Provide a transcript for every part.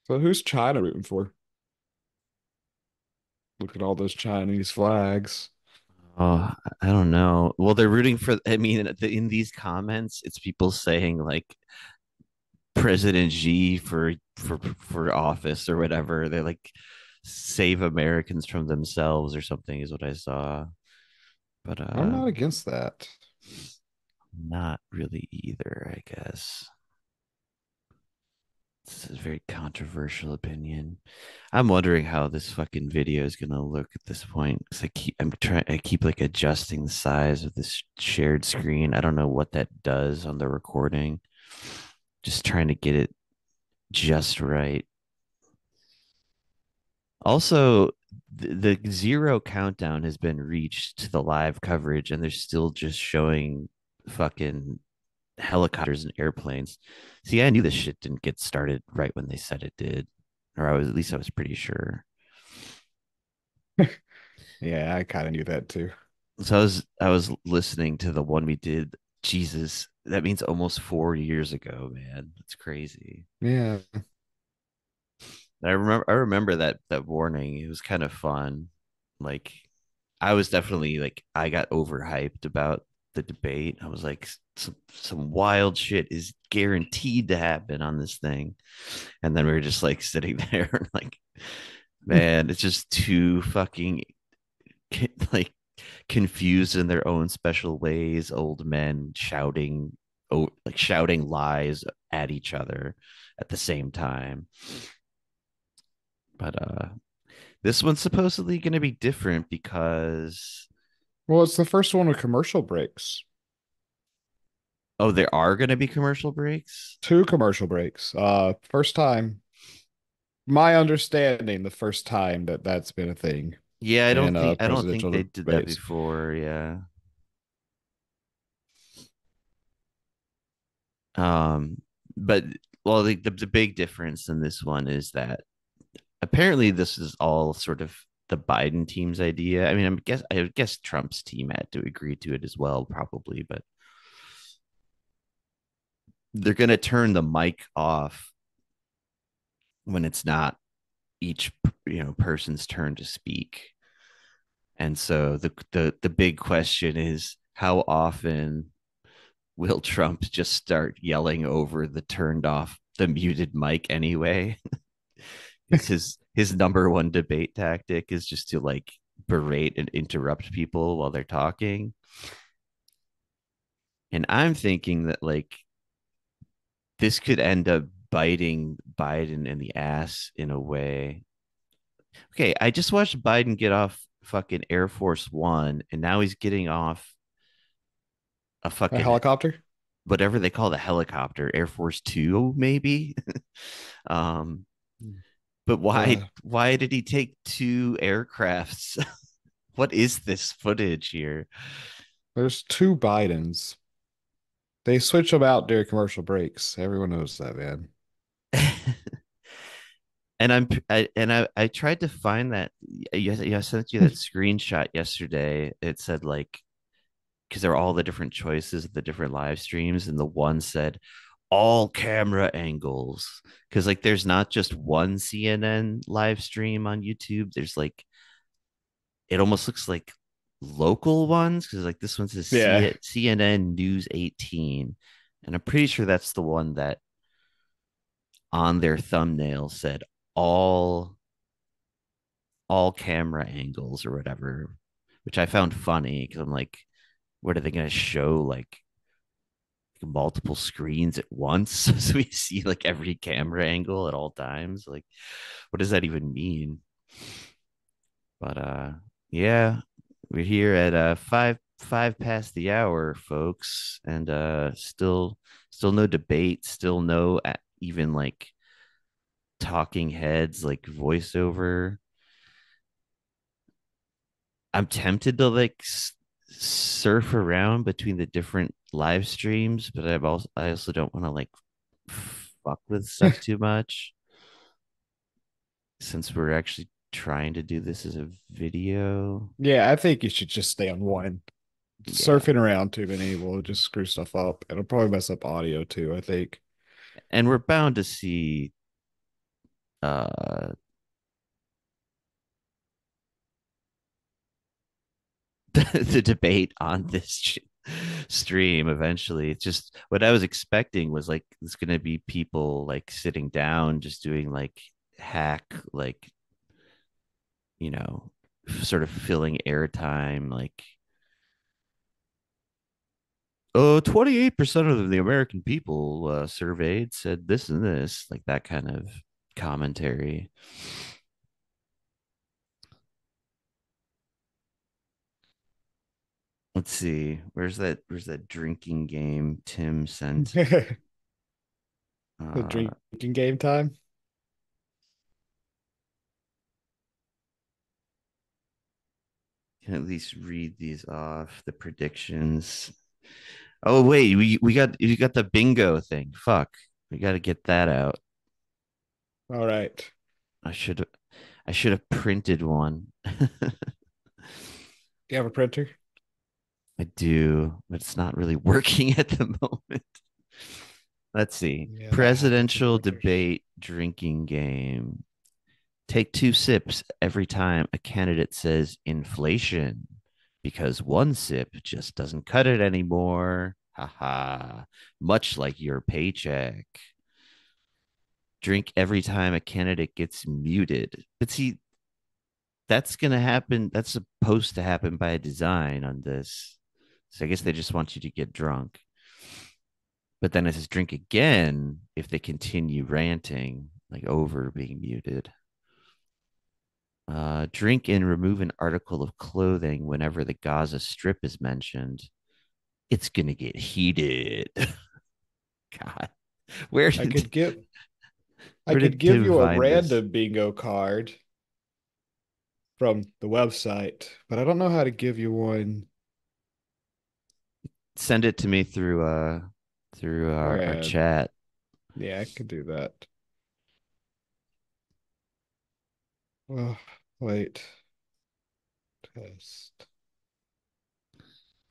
So who's China rooting for? Look at all those Chinese flags. Oh, I don't know. Well, they're rooting for. I mean, in these comments, it's people saying like President Xi for office or whatever. They like save Americans from themselves or something is what I saw. But I'm not against that. not really either, I guess. This is a very controversial opinion. I'm wondering how this fucking video is gonna look at this point. Cause I keep like adjusting the size of this shared screen. I don't know what that does on the recording. Just trying to get it just right. Also, the zero countdown has been reached to the live coverage, and they're still just showing fucking helicopters and airplanes. See, I knew this shit didn't get started right when they said it did, or at least I was pretty sure. Yeah, I kind of knew that too. So I was listening to the one we did. Jesus, that means almost 4 years ago, man. That's crazy. Yeah. I remember that warning. It was kind of fun. Like I was definitely like I got overhyped about the debate. I was like some wild shit is guaranteed to happen on this thing. And then we were just like sitting there and like, man, it's just too fucking like confused in their own special ways, old men shouting, oh, like shouting lies at each other at the same time. But this one's supposedly going to be different because Well, it's the first one with commercial breaks. oh, there are going to be commercial breaks. Two commercial breaks. First time, my understanding, the first time that that's been a thing Yeah, in I don't think they presidential did that debates. before. Yeah. Um, but well, the big difference in this one is that apparently this is all sort of the Biden team's idea. I mean, I guess Trump's team had to agree to it as well, probably, but they're going to turn the mic off when it's not each person's turn to speak. And so the big question is how often will Trump just start yelling over the muted mic anyway? Because his number one debate tactic is just to like berate and interrupt people while they're talking. And I'm thinking that like this could end up biting Biden in the ass in a way. Okay, I just watched Biden get off fucking Air Force One, and now he's getting off a A fucking helicopter? whatever they call the helicopter, Air Force Two, maybe. um, but Uh, why did he take two aircrafts? What is this footage here? there's two Bidens. They switch them out during commercial breaks. Everyone knows that, man. And I tried to find that. I sent you that screenshot yesterday. It said like because there were all the different choices of the different live streams, and the one said all camera angles because like there's not just one CNN live stream on YouTube. There's like it almost looks like local ones because like this one says Yeah. CNN News 18, and I'm pretty sure that's the one that on their thumbnail said all all camera angles or whatever, which I found funny because I'm like, what are they going to show like multiple screens at once so we see like every camera angle at all times? Like, what does that even mean? But yeah, we're here at five past the hour, folks, and still no debate, still no even like talking heads like voiceover. I'm tempted to like surf around between the different live streams, but I also don't want to like fuck with stuff too much since we're actually trying to do this as a video. Yeah, I think you should just stay on one. Yeah. Surfing around too many will just screw stuff up. It'll probably mess up audio too, I think. And we're bound to see uh the debate on this stream eventually. It's just what I was expecting was like it's gonna be people like sitting down just doing like hack like you know sort of filling airtime like oh 28% of the American people surveyed said this and this like that kind of commentary. Let's see. Where's that drinking game Tim sent? The Uh drinking game time. can at least read these off the predictions. Oh wait, we got the bingo thing. Fuck. We got to get that out. All right. I should I should have printed one. Do you have a printer? I do, but it's not really working at the moment. Let's see. Yeah, that happens with Presidential printers. debate drinking game. Take two sips every time a candidate says inflation because one sip just doesn't cut it anymore. Haha. Much like your paycheck. Drink every time a candidate gets muted. But see, that's going to happen. That's supposed to happen by design on this. So I guess they just want you to get drunk. But then it says drink again if they continue ranting, like over being muted. Drink and remove an article of clothing whenever the Gaza Strip is mentioned. It's going to get heated. God, where I did could give I where could did give Tim you a find this? random bingo card from the website, but I don't know how to give you one. Send it to me through our Yeah, chat. yeah, I could do that. Oh, wait. Test.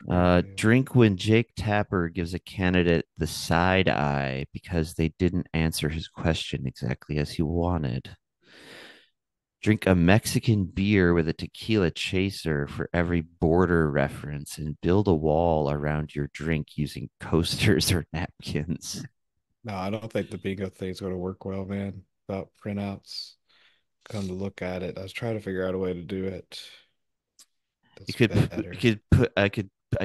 Preview. Drink when Jake Tapper gives a candidate the side eye because they didn't answer his question exactly as he wanted. Drink a Mexican beer with a tequila chaser for every border reference and build a wall around your drink using coasters or napkins. No, I don't think the bingo thing's going to work well, man. About printouts. Come to look at it, I was trying to figure out a way to do it You that's could you better. could put I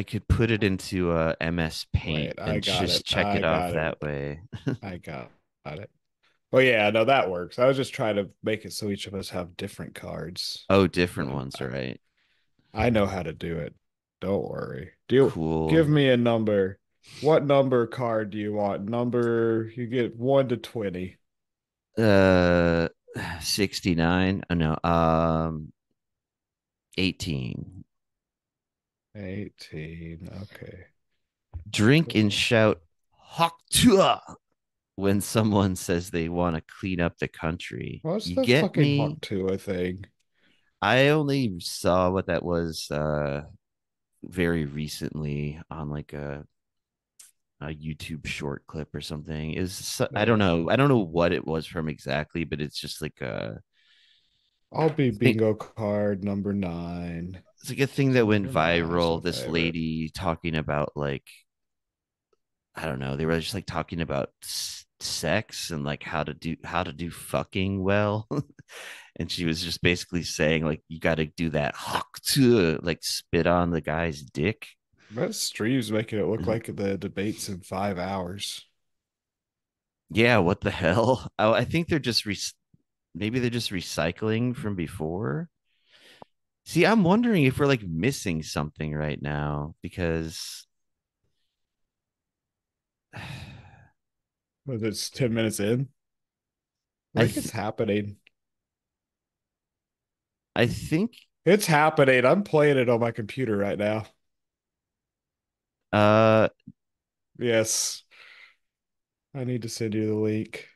could put it into MS Paint Wait, I and got just it. check I it off got it. that way. I got it. Oh yeah, no, that works. I was just trying to make it so each of us have different cards. Oh, different But ones, right? I know how to do it. Don't worry. Do you give Cool. me a number? What number card do you want? Number you get 1 to 20. Uh 69. Oh no. 18. 18. Okay. Drink and Cool. shout Haktua when someone says they want to clean up the country. What's You the get fucking me? Hawk Tuah thing? I only saw what that was very recently on like a YouTube short clip or something. Is I don't Yeah. know. I don't know what it was from exactly, but it's just like a I'll be thing. bingo card number 9. It's like a thing So that went number 9 is my viral. This favorite. lady talking about like I don't know. They were just like talking about sex and like how to do fucking well. And she was just basically saying like you got to do that like spit on the guy's dick. That stream's making it look like the debate's in 5 hours. Yeah, what the hell? I think they're just maybe they're just recycling from before. See, I'm wondering if we're like missing something right now because But it's 10 minutes in. I I think th- it's happening. I think It's happening. I'm playing it on my computer right now. uh Yes. I need to send you the link.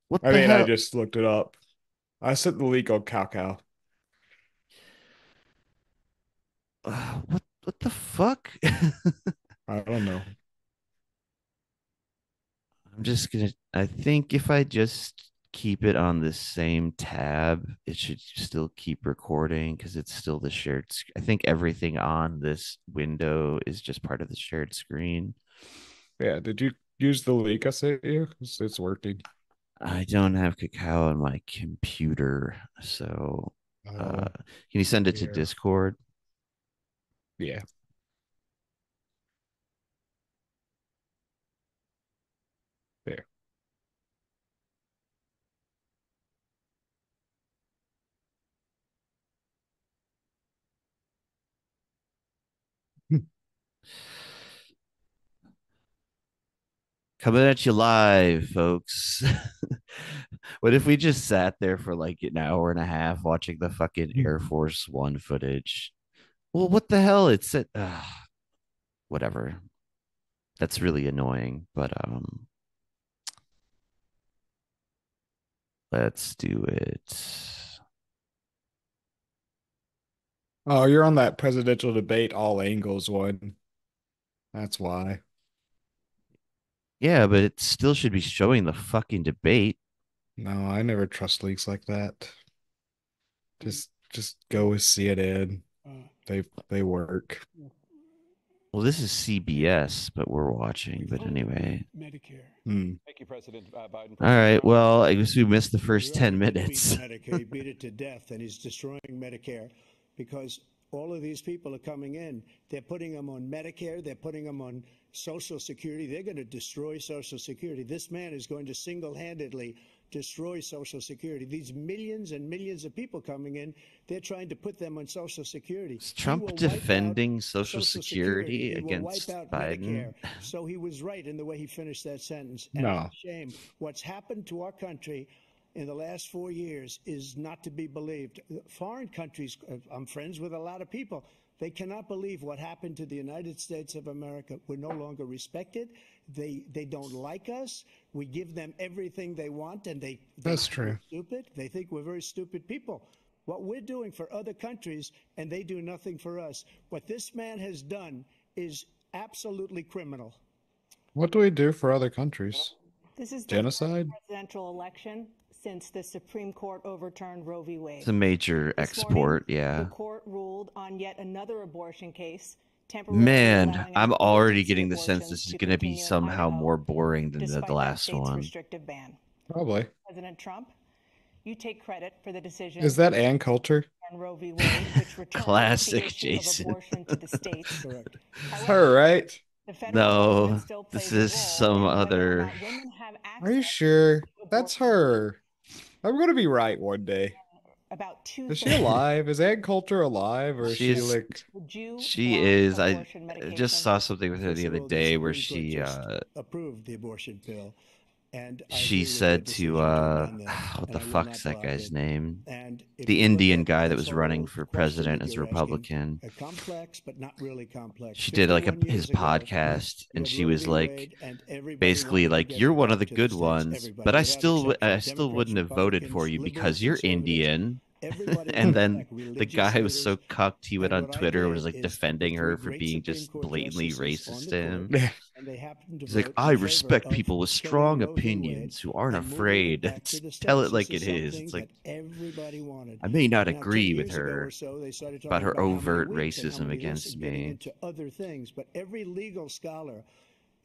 what I the mean, I hell? just looked it up. I sent the link on Cow. What the fuck? I don't know. I'm just gonna I think if I just keep it on the same tab, it should still keep recording because it's still the shared. I think everything on this window is just part of the shared screen. Yeah, did you use the link I sent you? It's working. I don't have Cacao on my computer, so Oh, can you send it to here. Discord? Yeah. There. Coming at you live, folks. What if we just sat there for like an hour and a half watching the fucking Air Force One footage? Well, what the hell? It's it. Whatever. That's really annoying, but let's do it. Oh, you're on that presidential debate all angles one. That's why. Yeah, but it still should be showing the fucking debate. No, I never trust leaks like that. Just go with CNN. They work. Well, this is CBS, but we're watching. But anyway. Medicare. Hmm. Thank you, President Biden. All right. Well, I guess we missed the first He 10 already beat minutes. Medicare. He beat it to death, and he's destroying Medicare because all of these people are coming in. They're putting them on Medicare. They're putting them on Social Security. They're going to destroy Social Security. This man is going to single-handedly destroy Social Security. These millions and millions of people coming in, they're trying to put them on Social Security. Is Trump defending Social Security He will wipe against out Biden? Medicare. So he was right in the way he finished that sentence. And No. it's a shame. What's happened to our country in the last 4 years is not to be believed. Foreign countries, I'm friends with a lot of people. They cannot believe what happened to the United States of America. We're no longer respected. They don't like us. We give them everything they want, and they That's think we're true. stupid. They think we're very stupid people. What we're doing for other countries, and they do nothing for us. What this man has done is absolutely criminal. What do we do for other countries? This is the first Genocide? presidential election since the Supreme Court overturned Roe v. Wade. It's a major This export. morning, Yeah. the court ruled on yet another abortion case, temporarily Man, allowing I'm already getting the sense abortions this is to going to be continue in somehow Idaho, more boring than the despite that last state's one. restrictive ban. Probably. President Trump, you take credit for the decision Is that Ann Coulter? on Roe v. Wade, which returned Classic the issue Jason. of abortion to the states. Correct. It's her, right? The federal No, government still this plays a is role some in whether or other. not women have Are you access sure? to That's abortion. her. I'm gonna be right one day. About Is she two-thirds. alive? Is Ann Coulter alive, or is She she is. like? Would you She want is. I abortion just medication? saw something with her First the of other all, the day where Supreme Court she just approved the abortion pill, and I she agree with said their to decision ban them, what and the I will fuck's not that block guy's it. name? And if The you look Indian at guy that this was running whole for question president that as a you're asking, Republican. complex but not really complex. She did like 51 his years ago, podcast, you and had she Roe was v. like, Wade, and everybody basically wanted to like, get you're it one of back the to the good states. ones, Everybody, but I without still I exception. still Democrats, wouldn't have voted for Republicans, you liberals, because you're conservatives, Indian. everybody And wanted it then back. the Religious guy was so leaders. cucked, he went And on what I Twitter, was did like is put the defending three her for great being Supreme just Court blatantly justices on racist the to court, him. Yeah. and they happened to He's like, vote I in favor respect of people with killing strong Roe v. Wade opinions who aren't and moving it afraid back to to the tell states. it like This it is is. something It's like, that everybody wanted. I may not Now, 10 agree with years ago or her so, they started about talking her about how many overt weeks and how racism many this against and getting me, into other things. But every legal scholar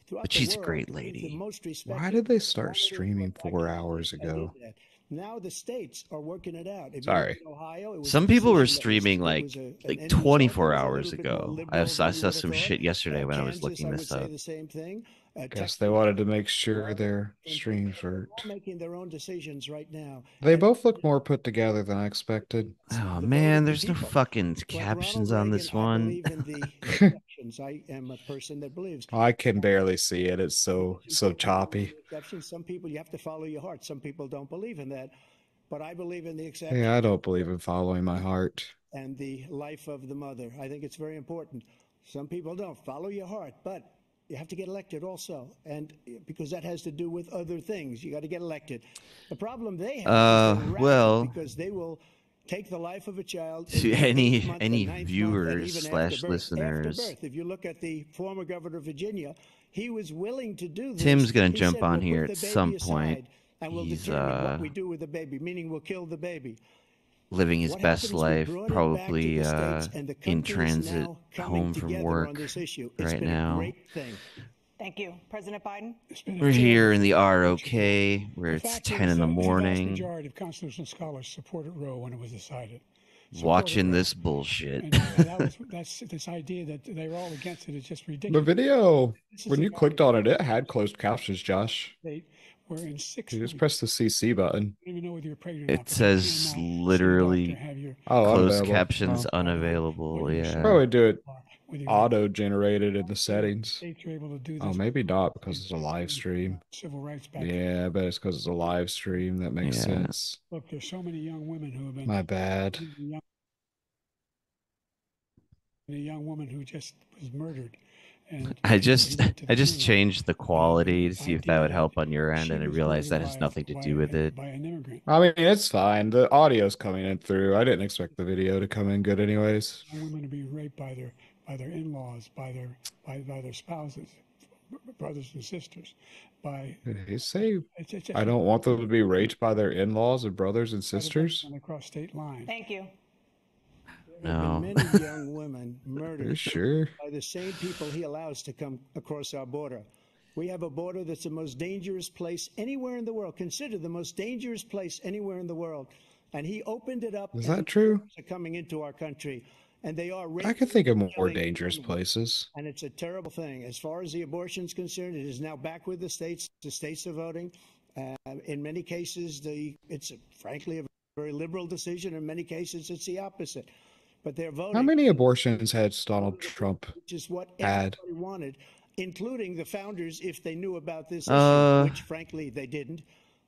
throughout but the she's a world, great the lady. most Why respected, did they start wanted it streaming put back 4 hours and did ago? that. Now the states are working it out. If you look Sorry. at Ohio, it was a Some people were decision that was streaming it was like an end result that 24 was a hours little bit more ago. liberal I than you saw would have some thought. shit yesterday when I was Kansas, looking I would this say up. the same thing. Guess Texas, they wanted to make sure Florida, their same thing. streams They're all worked. making their own decisions right now. They And both look more put together than I expected. Oh the vote man, of the there's no people. fucking Like Ronald captions on Reagan, this I one. believe in the exceptions. I am a person that believes. I can barely see it. It's Some so people believe in choppy. the exceptions. Some people, you have to follow your heart. Some people don't believe in that. But I believe in the Yeah, exceptions I don't believe in following my heart. and the life of the mother. I think it's very important. Some people don't. Follow your heart. But you have to get elected also. And because that has to do with other things. You got to get elected. The problem they have is they're irrational Well, because they will take the life of a child in to the eighth month, the any ninth month, and viewers even after slash birth. After listeners, birth. If you look at the former governor of Virginia, He was willing to do this. Tim's gonna He jump said, on "We'll here put at the some baby point. aside, and we'll He's determine what we do with the baby," meaning we'll kill the baby. living his What best happened is we life, brought it back to probably the States, and the in country is transit now coming home from together work on this issue. It's right been now. a great thing. Thank you. President Biden? We're here in the ROK where it's 10 in the The vast morning, majority of constitutional scholars supported Roe when it was decided. watching this bullshit. And that's this idea that they're all against it is just The ridiculous. video, This is when a you clicked on it, it had closed captions, Josh. state where in 6 You weeks, just press the CC button. you don't even know whether you're pregnant or It not, but you says cannot see a literally doctor have your Oh, closed unavailable. captions Oh. unavailable. Whether you're Yeah. Probably do it whether you're auto-generated in the settings. states are able to do Oh, this. maybe not because it's a live stream. Civil rights back. Yeah, but it's because it's a live stream. That makes Yeah. sense. Look, there's so many young women who have been. My bad. A young woman who just was murdered. And I just went to the funeral. changed the quality to see if that would help on your end, She and I was realized that murdered has by- nothing to by do with a- it. By an immigrant. I mean, it's fine. The audio's coming in through. I didn't expect the video to come in good anyways. Young women are being raped by their in-laws, by their spouses, brothers and sisters. Did he say, It's just I don't want them to be raped by their in-laws and brothers and sisters? across state lines. Thank you. There have No. been many young women Are you murdered sure? by the same people he allows to come across our border. We have a border that's the most dangerous place anywhere in the world, considered the most dangerous place anywhere in the world. And he opened it up. Is and that true? Are coming into our country, and they are. I could think of more killing dangerous women. places. And it's a terrible thing. As far as the abortion is concerned, it is now back with the states. The states are voting. In many cases, it's frankly a very liberal decision. In many cases, it's the opposite. But they're voting. How many abortions has Donald Trump Which is what had? everybody wanted, including the founders, if they knew about this issue, Uh, which frankly they didn't.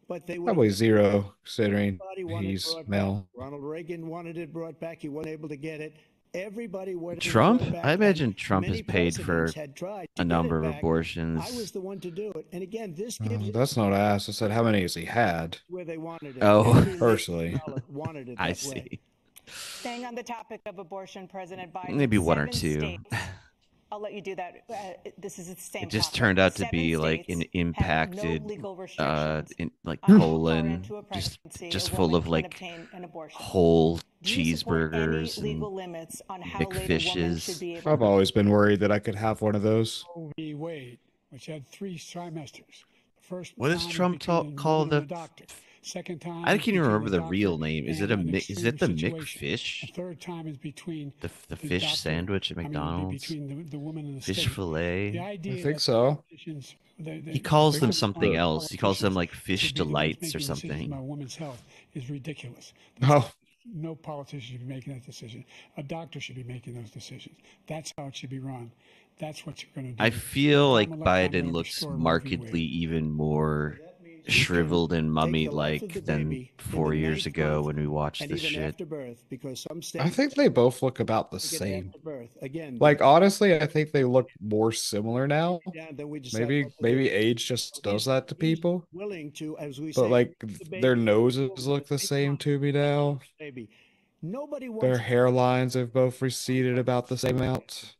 But they would. Probably zero, considering Everybody wanted it he's brought male. back. Ronald Reagan wanted it brought back. He wasn't able to get it. Everybody wanted Trump? it brought back. I imagine and Trump has many paid for presidents had tried to a get number it of back. abortions. I was the one to do it. And again, this gives you That's not asked. I said, how many has he had? where they wanted it. Oh. Every Personally. ballot wanted it I that way. see. Staying on the topic of abortion, President Biden. Maybe one or 7 two. states- I'll let you do that. This is the same. It just topic. turned out to 7 be like an states have impacted, no legal restrictions like on how far colon, into a pregnancy just a full woman of can like obtain an abortion. whole Do you support any cheeseburgers legal and limits on how big late a woman fishes. should be able I've always been worried that I could have one of those. Roe v. Wade, which had 3 trimesters. The first What does time Trump between a call woman and the- a doctor. Second time I can't even between remember the doctor real name. Is it and a an Is it the extreme situation. McFish? The third time is between The the fish doctor- sandwich at I mean, McDonald's? between the woman and the Fish state. fillet? The idea I think that so. politicians- He calls think them it's something the- else. He calls them like politicians fish should be the ones delights or making decisions something. about women's health is ridiculous. Oh, No politician should be making that decision. A doctor should be making those decisions. That's how it should be run. That's what you're going to do. I feel like I'm gonna Biden looks destroy Roe v. markedly Wade. even more shriveled and Take the life of mummy-like the than baby in 4 the years 9th ago month when we watched and this even shit. after birth, because some states I think they both look about the take it same. after birth. Again, Like, honestly, I think they look more similar now. down, then we decide Maybe what to do. maybe age just does that to people. Willing to, as we But say, like the their baby noses look the take same one, to me now. baby. Nobody wants Their hairlines have both receded about the same amount.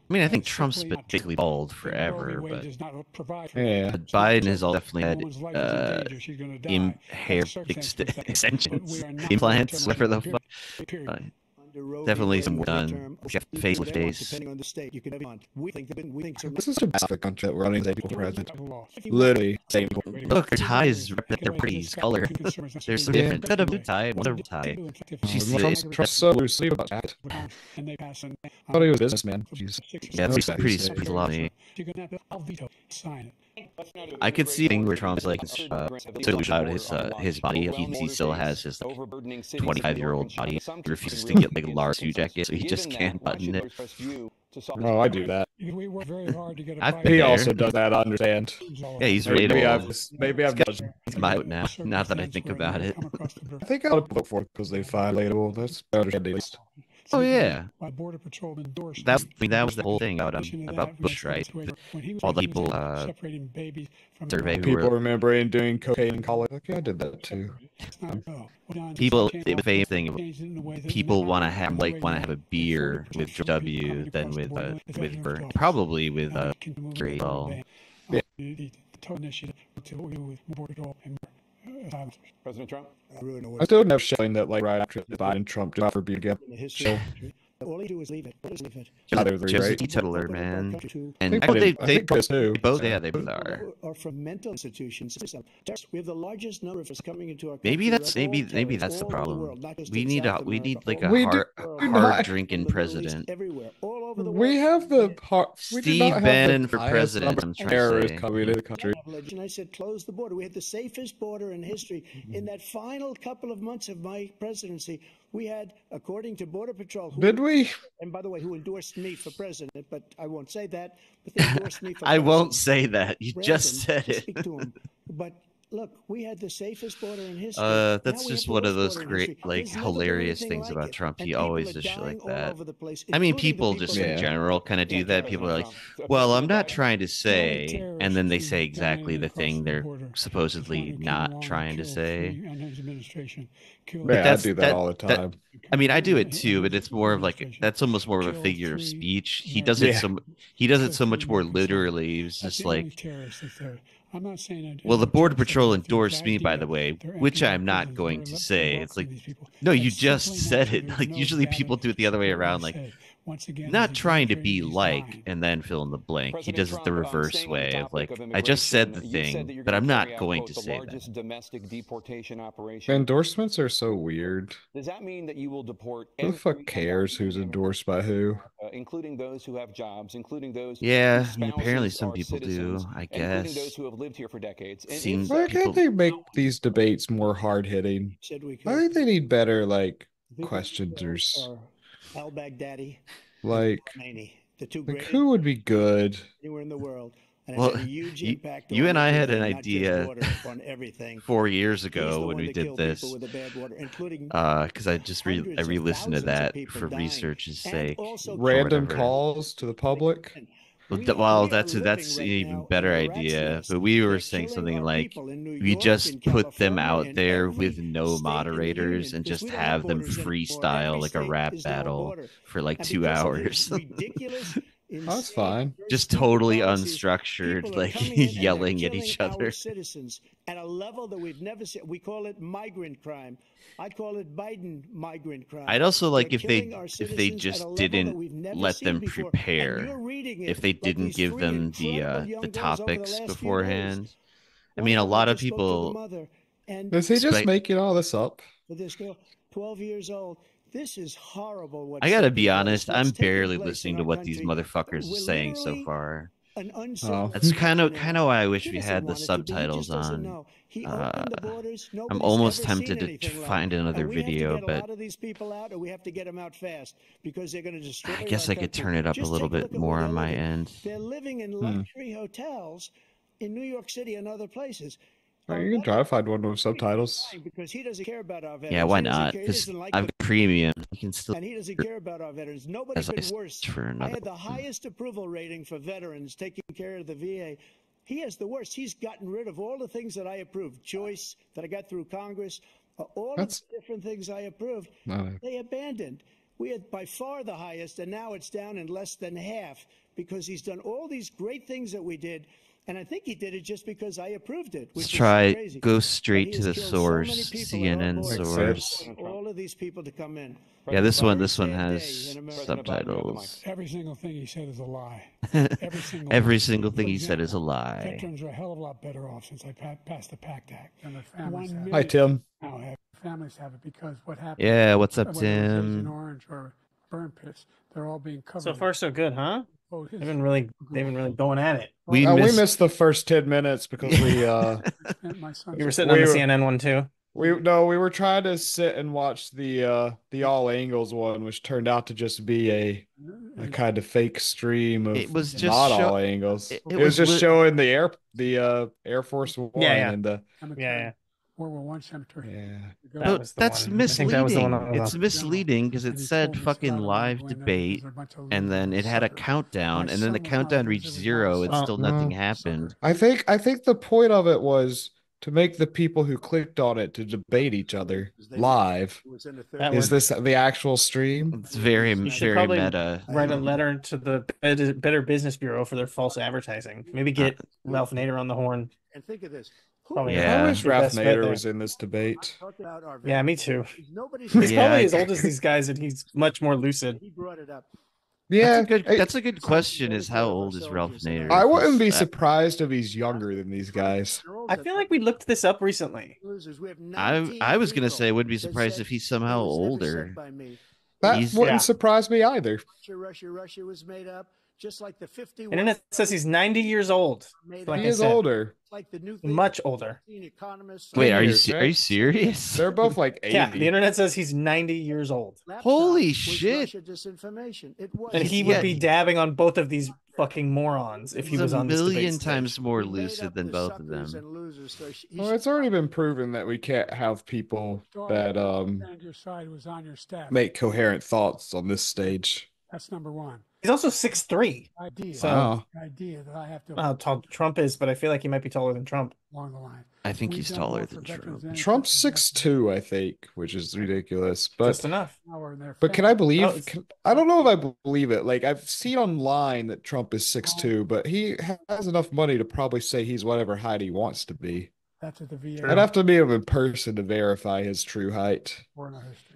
I mean, I think That's Trump's simply been not true. basically bald Roe v. forever, Wade but does not provide for Yeah. that. Biden has definitely A had woman's life is in danger. She's gonna die. hair That's the circumstance for that. extensions, But we are not implants, going to whatever the terminate fuck. period. under Roe v. Definitely Wade some with done. the term, We got do facelift whatever you want, days. depending on the state. You can have one. We think so. This is a bad country that we're running as people president. Of law. Literally same people. Look, their ties represent their pretty color. There's some Yeah. different. Is that a blue tie? What's a blue tie? She's Trump's so loose sleeve about that. And they pass an, I thought he was a businessman. Jeez. Yeah, No it's respect. pretty speaks a lot to me. You can have, I'll veto. Sign it. I could see a thing where Trump's like totally out his body. He still has his like 25-year-old body. He refuses to get like a large suit jacket, so he just can't button it. Oh, I do that. We work very hard to get a I've private He There. also does that. I understand. Yeah, he's really Maybe old. I've judged. He's out now. Now that I think about it, I think I'll vote for it because they finally able. That's better at least. Oh yeah, By Border Patrol endorsed. that was the whole thing about Bush, right? When he was All the people separating babies from survey who People were remembering doing cocaine in college. Like, yeah, I did that too. people. The famous thing. People want to have a beer with W than with Bert, probably with Gary. Well, Yeah. The total initiative to with Border Patrol and President Trump? I still never showing that like right after Biden Trump did for beer again. Show. All he do is leave it. Leave it. Yeah, they were just a right. teetotaler, man. I And think they Chris too. both, yeah, they both are. Or from mental institutions. We have the largest number of us coming into our country. Maybe that's all maybe territories, that's the all over problem. world, not just We in need South we need America, like a all We over do the world, hard not. drinking from the Middle East, president. everywhere, all over the world. We have the we do Steve not have Bannon the for highest president, number I'm of trying to terrorists say. coming into the country. And I said, close the border. We had the safest border in history. In that final couple of months of my presidency, we had, according to Border Patrol, Did we? and by the way, who endorsed me for president, but I won't say that, but they endorsed me for I president. won't say that. You just Brandon, said it. Speak to him. But look, we had the safest border in history. That's Now we just have the one of worst those border in great, history. like, There's never been hilarious anything things like about it. Trump. And He people always are does shit dying like all that. over the place, I mean, including the people just in Yeah. general kind of do that. People are like, well, I'm not trying to say, and then they say exactly the thing they're supposedly not trying to say. Yeah, I that's- do that that- all the that- time. I mean, I do it too, but it's more of like that's almost more of a figure of speech. He does it so much more literally. It's just like, I'm not saying well, the Border Patrol endorsed me, by the way, which I'm not going to say. It's like, no, you just said it. Like, usually people do it the other way around. Like, not trying to be like, and then fill in the blank. He does it the reverse way of like, I just said the thing, but I'm not going to say that. Domestic deportation operation. Endorsements are so weird. Does that mean that you will deport Who the fuck cares who's endorsed by who? including those who have jobs, including those Yeah, whose I mean, apparently spouses some are people do, citizens, I including guess. those who have lived here for decades. And Seems Why people- can't they make these debates more hard hitting? Said we I could. think they need better like People questioners. are al-Baghdadi, Like, Khomeini, the two like greatest who would be good? anywhere in the world. And Well, it's had a huge you- impact you on and I had everything, an not just idea water, on everything. 4 years He's ago the when one we that did killed this, people with the bad water, including because I just hundreds I of re-listened to thousands of that people for dying. research's And sake. also Random whatever. calls to the public. Well, that's an even better idea. But we were saying something like, we just put them out there with no moderators and just have them freestyle like a rap battle for like 2 hours. Ridiculous. That's fine. Just totally unstructured, like yelling at each other. Citizens at a level that we've never seen. We call it migrant crime. I call it Biden migrant crime. I'd also like They're if they killing our just citizens at a level that didn't we've never let seen them before. And prepare. you're reading it If they like didn't these give three them incredible young the girls over topics last few days. beforehand. I One mean, a of them lot of just spoke to the people. mother, and Is he just Spike- making all this up? for this girl, 12 years old. This is horrible. What's I gotta taking be honest. place, I'm what's taking barely place listening in to our what these country. motherfuckers are We're saying so literally far. An unsolved That's kind of criminal. why I wish He we doesn't had the want it to be. He subtitles just doesn't on. know. He opened the borders. I'm Nobody's almost ever tempted seen to anything like find it. another And we have to video, get a but lot of these people out, and we have to get them out fast because they're going to destroy. I guess our I could country. turn it up a Just little take bit look at more where on they're my living. end. They're living in luxury hotels in New York City and other places. Oh, you can try to find one with subtitles. Because he doesn't care about our veterans. Yeah, why He doesn't not? care. He Because doesn't like I've what- got premium. You can still. and he doesn't care about our veterans. Nobody's As I been worse. search for I another had the one. highest approval rating for veterans taking care of the VA. He has the worst. He's gotten rid of all the things that I approved. Choice that I got through Congress, all That's- the different things I approved, No. they abandoned. We had by far the highest, and now it's down in less than half because he's done all these great things that we did. And I think he did it just because I approved it. Let's Which is try crazy. go But straight he to has the killed so many source, people at CNN our borders. source. All of these people to come in. Yeah, this one Very sad has day in America. subtitles. Every single thing he said is a lie. Every single thing For he said is a example, lie. Veterans are a hell of a lot better off since I passed the PACT Act. And their families have Hi, Tim. now have families have it because what happened? Yeah, what's up, whether it was Agent Tim? Orange or burn pits, they're all being covered. So far, so good, huh? Oh, They've been really going at it. We We missed. missed the first 10 minutes because my son You were said, sitting on We the were- CNN one too. we were trying to sit and watch the all angles one, which turned out to just be a kind of fake stream of It was just not show- all angles. it It was was just lit- showing the Air Force One Yeah. and the I'm a Yeah, yeah. World War I cemetery. Yeah. That But was the that's one. I think that was the one misleading. I was It's on. misleading because it And he said told me, fucking "Scott, I wanna live go in there because debate, they're a bunch of and then losers it and had a suckers." countdown, My and then the son was one of countdown those. reached It was not a 0. It's Oh, still sucker. nothing no. happened. Sucker. I think the point of it was to make the people who clicked on it to debate each other live. It was in the That 30s. Is would. this the actual stream? It's very, You should very probably meta. write a letter to the Better Business Bureau for their false advertising. Maybe get Ralph Nader on the horn. And think of this. Who Probably Yeah. I wish your Ralph best bet Nader there. was in this debate. talk about our Yeah, me veterans? too. Nobody's He's Yeah, probably I as old agree. as these guys, and he's much more lucid. He brought it up. Yeah, That's a good question. Is how old is Ralph Nader? I wouldn't be 'Cause surprised if he's younger than these guys. I feel like we looked this up recently. Losers. We have I 19 was gonna people say wouldn't be that surprised said if he's it somehow was never older. said by me. That He's- wouldn't Yeah. surprise me either. Russia was made up, just like the 51. Internet says he's 90 years old. made Like He I is said. older. like the new Much older. economists. Wait, are you years, are right? you serious? They're both like 80. Yeah, the internet says he's 90 years old. Holy was shit. Russia disinformation. It was. And he Yeah. would be dabbing on both of these fucking morons if he He's was a on this debate million stage. times more He made lucid up than the both of suckers them. and losers, so he Well, it's already been proven that we can't have people that And your side was on your staff. make coherent thoughts on this stage. That's number one. He's also 6'3". Idea. So- Wow. The idea that I have to How tall Trump is, but I feel like he might be taller than Trump. along the line. I think We've he's done taller more for than veterans Trump. than Trump's anything. 6'2", I think, which is ridiculous. But Just enough. Power in their but can I family. believe? Oh, it's- I don't know if I believe it. Like I've seen online that Trump is 6'2", but he has enough money to probably say he's whatever height he wants to be. That's what the VA True. I'd have to meet him in person to verify his true height for in our history.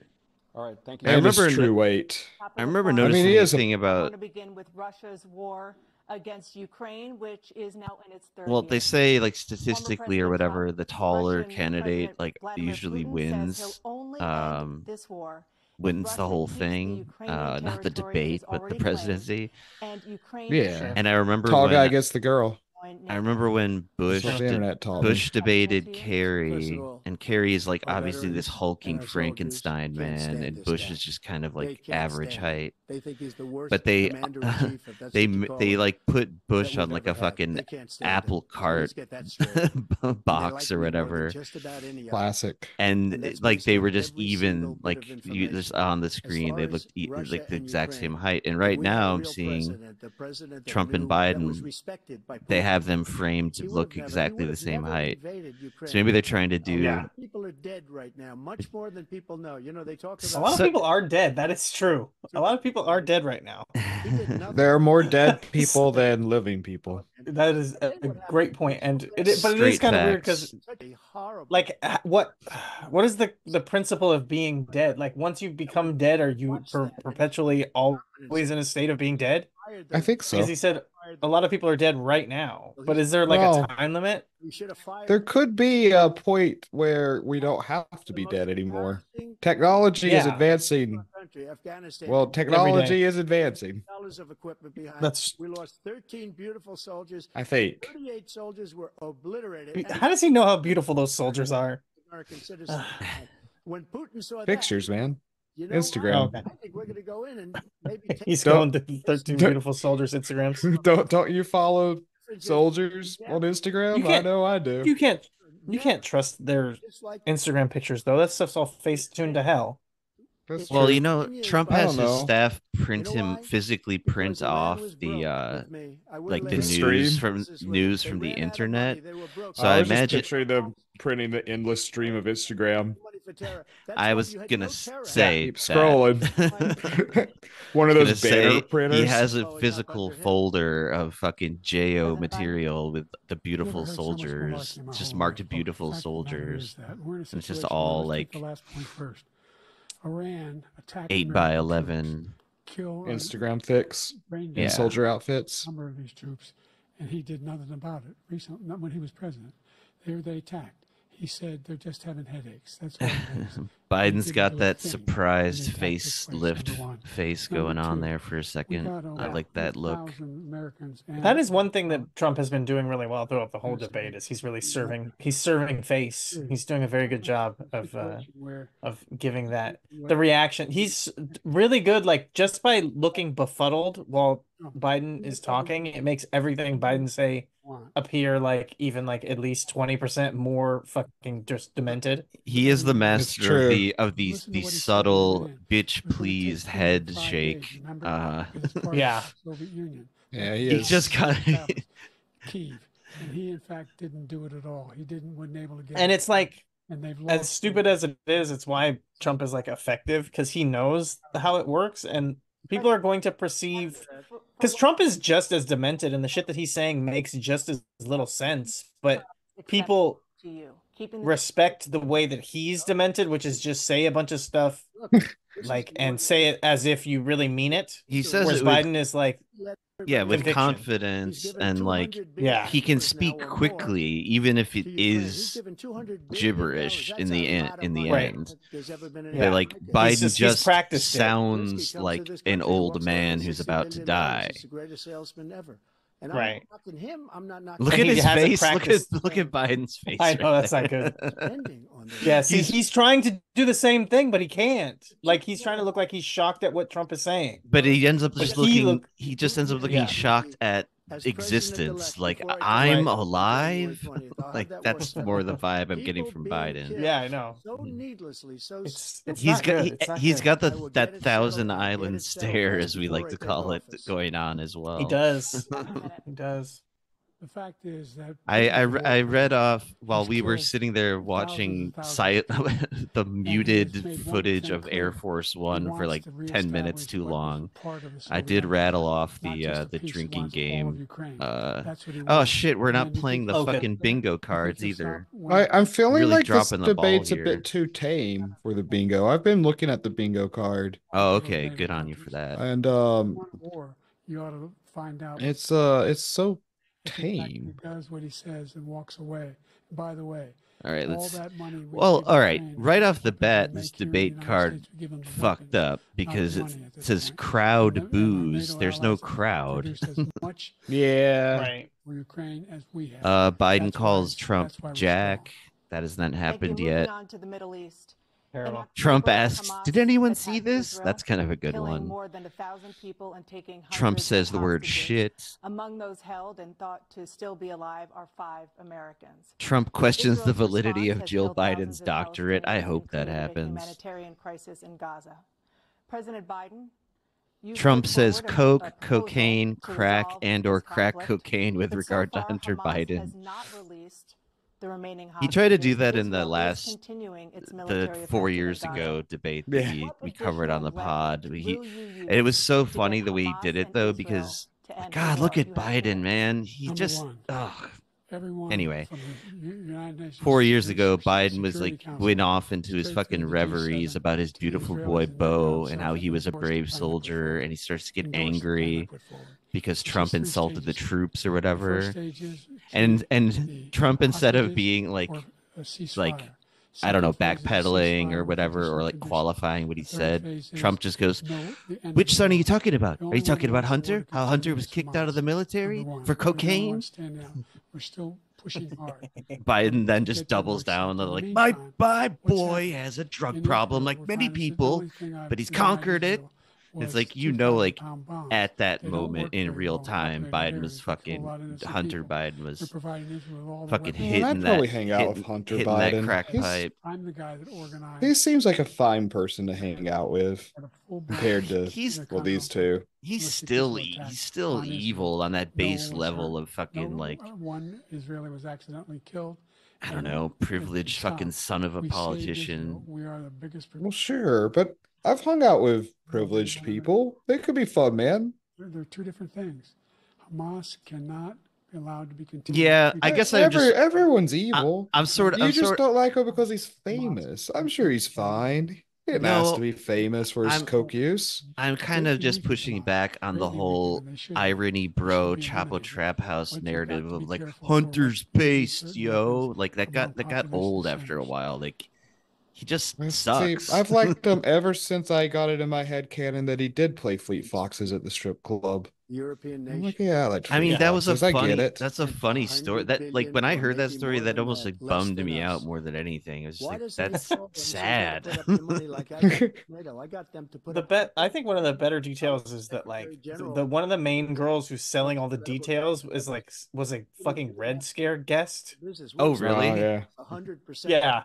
All right, thank you. I and his remember true weight. I remember I noticing mean, he is a thing I about. want to begin with Russia's war against Ukraine, which is now in its third Well, year. they say like Former statistically or President whatever, Trump, the taller Russian candidate President like Vladimir usually Putin wins. says he'll only um, end this war if Wins the Russia whole keeps the thing, Ukrainian not the territory it debate, has but the already claimed, presidency. and Ukraine Yeah. should And I remember Tall guy when gets the girl. join I NATO. remember when That's what the internet taught me. Bush debated First of Kerry, all, and Kerry is like our obviously this veterans hulking and our soldiers Frankenstein can't man, stand and this Bush guy. is just kind of They like can't average stand height. They think he's the worst But they commander-in-chief, if that's they what you call they him, like put that Bush we've on like a ever had. fucking They can't stand apple it. Let's cart get that straight. And they like box or me more than whatever. just about any other. Classic. And And that's like they based were on just every single even bit like of you just information. on the As screen far they as looked Russia like the and exact same Ukraine, height. And if right we had now a I'm real seeing president, the president that Trump and knew, that was Biden, respected by they Putin, have them framed to he would look have never- he exactly would the have same never height. invaded So Ukraine. maybe they're trying to do Yeah. People are dead right now, much more than people know. You know, they talk A about lot of So- people are dead. That is true. A lot of people are dead right now. he did nothing. There are more dead people than living people. That is a great point, and but it is Straight kind of weird facts. because Such a horrible. like what is the principle of being dead? Like once you become dead, are you perpetually always in a state of being dead? I think so. Because he said a lot of people are dead right now, but is there like Well, a time limit? We should have fired There could be a point where we don't have to be dead anymore. Technology is Yeah. advancing. country, Afghanistan. Well, technology is advancing, dollars of equipment behind. That's- We lost 13 beautiful soldiers. I think. 38 soldiers were obliterated. How does he know how beautiful those soldiers are? American citizens. When Putin saw Pictures, man. that, you know Instagram. what? I think we're going to go in and maybe take He's Don't- going to 13 beautiful soldiers Instagrams. Don't you follow soldiers on Instagram? You I can't- know I do. You can't trust their just like Instagram pictures though. That stuff's all face tuned to hell. That's Well, true. you know, Trump I has don't his know. staff You print know him why? physically Because print the man off was the broke with me. I would've like let the him stream. news from this way. news They from the ran out of internet. money. They were broke. So I I was just imagine picturing them printing the endless stream of Instagram. Money for terror. That's I why was you had gonna no terror. say Keep that. scrolling. One of Gonna those banner say printers. he has a Blowing up physical under him. folder of fucking JO President Biden- material with the Never beautiful heard so much malarkey soldiers. in my It's just whole marked life. beautiful The fact of the matter is soldiers. that we're in a It's just situation all, where, let's take like, the last point first. Iran attacked 8 by American troops, 11. kill Instagram fix brain in Yeah. damage soldier outfits. a number of these troops, and he did nothing about it. Recently, not when he was president, they attacked. He said they're just having headaches. That's all it is. Biden's didn't got do a that thing surprised when the attack face took place, lift number one. face Number going on two, there for a We second. got over I like that look. 50,000 Americans, That is one thing and that Trump has been doing really well throughout the whole Yes, debate. sir. Is he's serving face. He's doing a very good job where of giving that the reaction. He's really good. Like just by looking befuddled while Biden is talking, it makes everything Biden say appear like even like at least 20% more fucking just demented. He is the master true. of these Listen to what he said subtle in the bitch It was gonna take please 3 to head 5 shake. days, remember? Because it's part Yeah. of the Soviet Union. Yeah, That he He's is. just kind of Kyiv, and he in fact didn't do it at all. He wasn't able to get. And it it's like, and they've as lost stupid as it is, it's why Trump is like effective, because he knows how it works, and people are going to perceive, because Trump is just as demented, and the shit that he's saying makes just as little sense, but people to you, keeping the respect the way that he's demented, which is just say a bunch of stuff like and say it as if you really mean it. he says Whereas it with, Biden is like, yeah, with conviction. confidence, and like Yeah. he can speak quickly even if it is gibberish in the end. Right. But like Biden he's just practiced it. sounds like an old man who's about to die. And Right. I'm not knocking him. I'm not knocking Look And at he his hasn't face. practiced. Look at Biden's face. I know, right that's not there. good. depending on the Yeah, see, he's trying to do the same thing, but he can't. Like, he's trying to look like he's shocked at what Trump is saying. But he ends up But just he looking. He just ends up looking Yeah. shocked at existence. Like, I'm alive. Like, that's more the vibe I'm getting from Biden. Yeah, I know. so needlessly, so It's He's not got good. It's not he's good. got that Thousand Island stare, as we like to call it, going on as well. He does. He does. The fact is that I read off while He's we were killed sitting there thousands watching and thousands of the he's muted made one footage thing of Air clear. Force He One for wants like to 10 minutes reestablish too what was long. part of the I Soviet did Empire. rattle off Not the just the piece, he drinking wants all of game. Ukraine. Uh, That's what he oh wants. shit, we're And not then you playing think- the Oh, good. fucking bingo you think cards he'll either. stop when- I'm feeling Really like this dropping the ball debate's a here. bit too tame for the bingo. I've been looking at the bingo card, Oh, okay, good on you for that. and war, you ought to find out. it's so if he actually tame. does what he says and walks away. By the way, All right, all let's. that money we Well, give all right. Ukraine, Right off the what they bat, make this here in the debate United card States, we give them the fucked weapons, up because not it the money at this says point. crowd And our booze. NATO There's no allies have crowd. produced as much Yeah. Right. for Ukraine as we have. Biden That's calls why- Trump that's why we're Jack. That has not Thank you. happened Moving yet. on to the Middle East. Terrible. In Trump October, asks, Hamas "Did anyone attacked see this?" Israel, That's kind of a good killing one. more than 1,000 people and taking Trump hundreds says of the word hostages. shit. Among those held and thought to still be alive are 5 Americans. Trump questions the Israel's validity response of has Jill killed thousands Biden's of doctorate. I Palestinians hope and that created a happens. humanitarian crisis in Gaza. President Biden, you Trump put says forward a coke, proposal cocaine, to crack, resolve and/or this crack conflict, cocaine with but regard so to far, Hunter Hamas Biden. has not released the remaining He tried to do hostages. that in the Israel is last, continuing its the military 4 offensive in years Gaza. ago debate Yeah. that we covered on the What pod. additional He, weapons will you and it was use so to funny get the way he Hamas did it and though, Israel because to end the God, war? look at You have Biden, minutes. man. He Number just, one. ugh. Everyone Anyway, from the United Nations 4 years Security ago, Biden was Security like Council, went off into his straight fucking through the reveries G7 about his to the beautiful Israelis boy and NATO Bo and itself, how he was a endorsed brave the plan I put soldier, forward. and he starts to get Endorsed the plan I angry put forward. because It's Trump just 3 insulted the stages. troops or The whatever. first stage is And the Trump, instead of hostages being like or a ceasefire. like I don't know, Second phase is a backpedaling ceasefire or with whatever, or additional like conditions. qualifying what he The third said, phase is Trump just goes, no, the end "Which of the son are you war. talking about? The Are only you one talking who about wants the war Hunter? to How Hunter continue was is kicked out of the Hamas. military Number one. for We don't cocaine?" understand now. We're still pushing hard. Biden then just Get to doubles work down. something. Like, In the my meantime, my what's boy happening has a drug in problem, Israel, like we're many finding the people, only thing I've but he's denied conquered it. Israel It's was like, you know, like 2,000-pound bombs. at that They don't moment work in very real well in time, populated Biden areas. was They kill a fucking lot of innocent Hunter people. Biden We're was providing Israel with all the fucking weapons. Man, hitting I'd that probably hang out with hitting, Hunter hitting that Biden. crack He's- pipe. I'm the guy that organized. He seems like a fine person to hang out with at a full-blown compared to He's- well, these two. He's ballistic missile attack still on Israel. evil on that No one base was level hurt. of fucking No, like one Israeli was accidentally killed. I don't and know, it privileged stopped. fucking son of a We saved politician. Israel. We are the biggest. Well, sure, but I've hung out with privileged people. They could be fun, man. They're 2 different things. Hamas cannot be allowed to be continued. Yeah, I guess I'm just everyone's evil. I'm sort You I'm just sort don't like him because he's famous. I'm sure he's fine. He didn't ask to be famous for his I'm- coke use. I'm kind of just pushing back on the whole irony bro be Chapo eliminated. Trap House But you've narrative got to of be like careful Hunter's for based, certain yo. weapons Like that got population old after a centers. while. Like he just See, sucks. I've liked him ever since I got it in my head canon that he did play Fleet Foxes at the strip club. European I'm nations. like, yeah, like I mean, tree that was a houses. I get funny. it. That's a Spent funny story. 100 That like billion, when I or heard that maybe story, more that than almost that, like less bummed than me out us. more than anything. It was just Why like doesn't he that's call them and say, you gotta sad. put up your money like I got NATO? I got them to put up. I think one of the better details is that like the one of the main girls who's selling all the details is like was a fucking Red Scare guest. Business. Oh, Was Oh really? yeah. 100%. Yeah,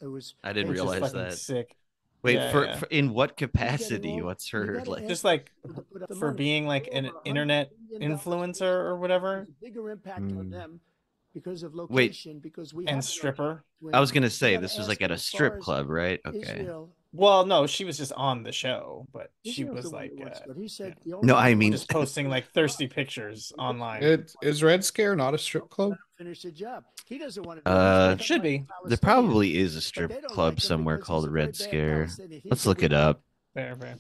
It was. I didn't which is realize fucking that. sick. Wait, Yeah, for, yeah. for in what He's getting capacity? all- What's you her gotta like? ask Just like people to put up the for money. being like an Over $100 internet billion. influencer or whatever There's a bigger impact on them because of Wait, location. Because we and have stripper. I was gonna You say gotta this was ask like at them a as strip far as club, right? Okay. Israel. Well, no, she was just on the show, but she Israel's was the one like that wants to go. He yeah, said the No, only I reason mean, just posting like thirsty pictures online. It is Red Scare not a strip club? finish the job. He doesn't want to do it. It should be. there probably is a But they strip don't club like him somewhere because he's called a very Red bad Scare. Palestinian. He's Let's a look it good- up. Fair, fair.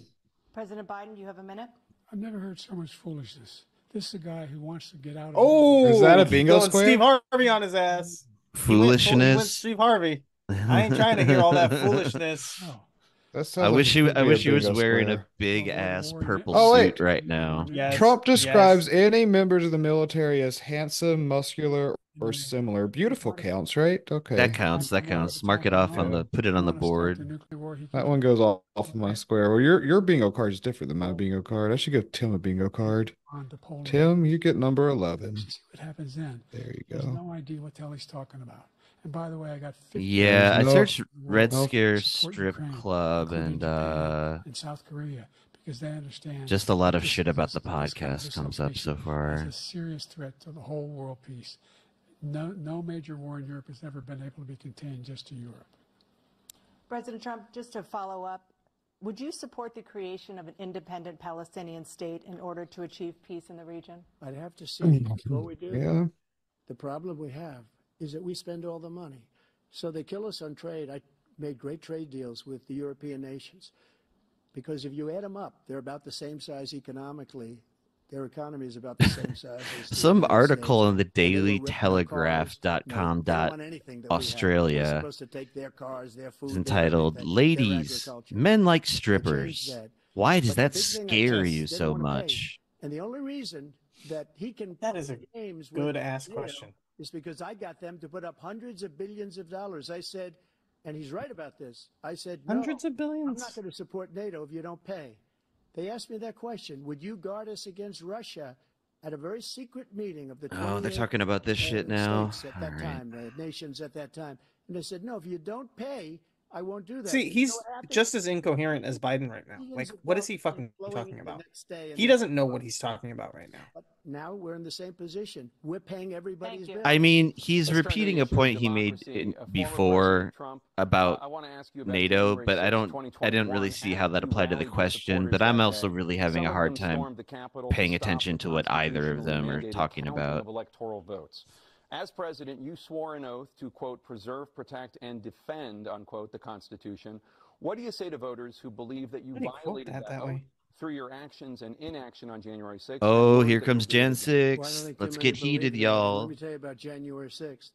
President Biden, you have a minute. I've never heard so much foolishness. This is a guy who wants to get out of Oh, Is that a bingo going square? Steve Harvey on his ass. He went Foolishness. Steve Harvey. I ain't trying to hear all that foolishness. Oh, That I sounds wish like he. it could I be wish he a was bingo wearing a square. big ass purple Oh, suit wait. right now. Yes, Trump describes yes. any members of the military as handsome, muscular, or similar. Beautiful counts, right? Okay. That counts. That counts. Mark it off on the. Put it on the board. That one goes off of my square. Well, your bingo card is different than my bingo card. I should give Tim a bingo card. Tim, you get number 11. See what happens then. There you There's go. no idea what the hell he's talking about. And by the way, I got 50 Yeah, I There's no- searched Red no Scare support Strip Ukraine, Club including and Japan and South Korea, because they understand just a lot of this- shit about this- the this kind of podcast comes up so dislocation far. is a serious threat to the whole world peace. No major war in Europe has ever been able to be contained just to Europe. President Trump, just to follow up, would you support the creation of an independent Palestinian state in order to achieve peace in the region? I'd have to see before we do. Yeah. The problem we have is that we spend all the money. So they kill us on trade. I made great trade deals with the European nations because if you add them up, they're about the same size economically. Their economy is about the same size as the Some United article States. in the And they were ripping our dailytelegraph.com cars. They don't want anything that we have. We're Australia supposed to take their cars, their food, is their entitled everything, their Ladies, agriculture. Men Like They changed Strippers. that. Why does But the that big thing I scare just- you they so don't wanna pay. much? And the only reason that he can That is a play games good with ass NATO question. is because I got them to put up hundreds of billions of dollars. I said, and he's right about this. I said, no, Hundreds of I'm billions. not going to support NATO if you don't pay. They asked me that question. Would you guard us against Russia at a very secret meeting of the Oh, they're 28 talking about this shit now. states at that All right. time, the nations at that time. And they said, no, if you don't pay, I won't do that. See, You know he's what happened? just as incoherent as Biden right now. Billions Like, of what is he dollars fucking flowing talking in the about? next day, and He they- doesn't know what he's talking about right now. But now we're in the same position. We're paying everybody's Thank you. bill. I mean, he's Let's turn to repeating the a issue of point he made democracy. Former before President Trump, about I wanna ask you about NATO, January but 6th, I didn't really 2021. see how that You applied to the rallied your question. supporters But I'm that also day. really having Some a of hard them time stormed the Capitol to paying stop attention the to what either of them are constitutionally mandated talking counting about. of electoral votes. As president, you swore an oath to, quote, preserve, protect, and defend, unquote, the Constitution. What do you say to voters who believe that you Why did he quote violated that that way? oath through your actions and inaction on January 6th? Oh, and here that comes you'll do it Gen again? 6. Well, I don't think Let's too get many believe heated, that. y'all. Let me tell you about January 6th.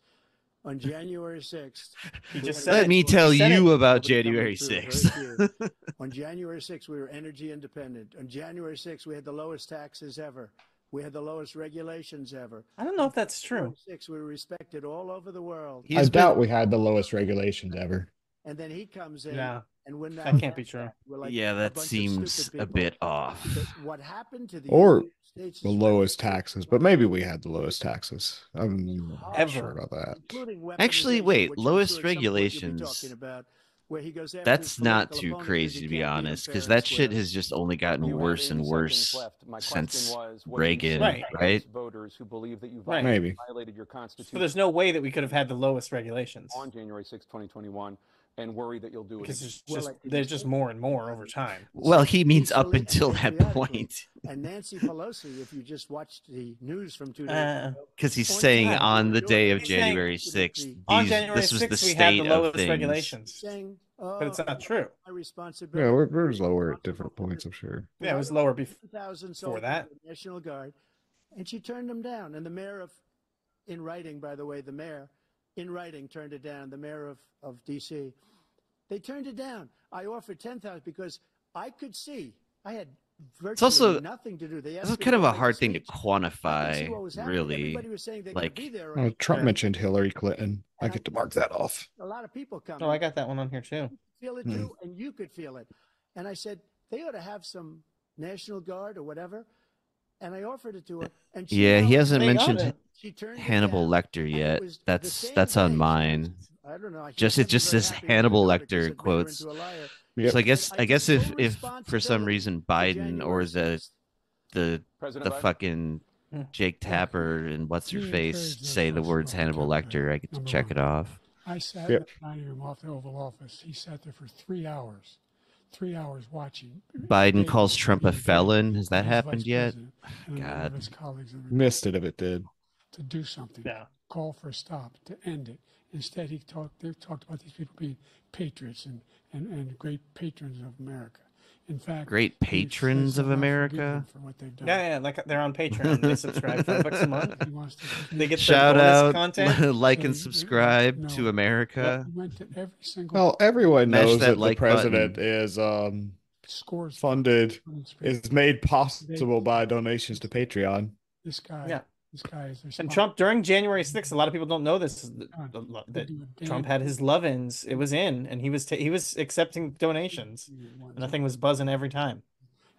On January 6th, He we just had said Let it. me tell He said you it. about nobody coming January through, very 6th. few. On January 6th, we were energy independent. On January 6th, we had the lowest taxes ever. We had the lowest regulations ever. I don't know if that's true. January 6th, we were respected all over the world. I doubt we had the lowest regulations ever. And then he comes in, No, and when that can't be true. we're like Yeah, a that bunch of seems stupid a people. bit off. But what happened to the Or United States The is lowest taxes, but maybe we had the lowest taxes. I'm not Ever. sure about that. including Actually, weaponization, wait, which I'm lowest sure at some point you'll be regulations. talking about, where he goes after That's his not political too opponent crazy, to because be he can't beat him honest, fair because and that shit square. has just only gotten You have worse 80 and worse seconds left. My since question was, what Reagan, do you say Right. to right? those voters who believe that you Right. Maybe. violated your Constitution So there's no way that we could have had the lowest regulations on January 6, 2021, and worry that you'll do it because again? there's just more and more over time. Well, he means up Peacefully until and that patriotically. point, And Nancy Pelosi, if you just watched the news from 2 days ago, because he's on saying time, on the day of He's saying- January 6th, On January this was the 6th, we had state the of lowest things. regulations, saying, but it's not true. my responsibility. Yeah, we're lower at different points, I'm sure. Yeah, it was lower before. 2,000 for soldiers that. in the National Guard, and she turned them down. And the mayor of, in writing, by the way, the mayor, in writing, turned it down. The mayor of D.C. They turned it down. I offered 10,000 because I could see. I had virtually also nothing to do. They this asked is me kind of to a make hard thing to speech. I could see quantify, what was happening. really. Everybody was saying they're going Like, to be there. Oh, Trump Yeah. mentioned Hillary Clinton. I get to mark that off. A lot of people come. Oh, I got that one on here too. Feel it too, and you could feel it. And I said they ought to have some National Guard or whatever. And I offered it to her. And she yeah, he now- hasn't They got mentioned it. she turned it Hannibal down. Lecter And it yet. was the That's same on day. mine. I don't know. Just it just says Hannibal Lecter in quotes. So So I guess took if full for some responsibility reason for Biden January or the 6th. President Biden? fucking Jake Tapper and what's her He face encouraged those say the folks words to Hannibal talk Lecter, I get to number check one. it off. I sat Yep. in the dining room off the Oval Office. He sat there for 3 hours. 3 hours watching. Biden David calls Trump a being felon. David, Has that his happened vice yet? president, and a number God. of his colleagues in the Missed it if it did. to do something. Yeah. Call for a stop, to end it. Instead, they talked about these people being patriots and great patrons of America. In fact, Great he patrons says of they'll not forgive America? them for what they've done. Yeah, like they're on Patreon. They subscribe $5 a month. He wants to They get Shout the bonus out, content. like and So, subscribe no. to America. He went to every single Well, everyone Smash knows that that the like president button. is scores funded, is is made possible by donations to Patreon. this guy. Yeah. This guy is And Trump during January 6th, a lot of people don't know this, that Trump had his love-ins. It was in, and he was accepting donations, and the thing was buzzing every time.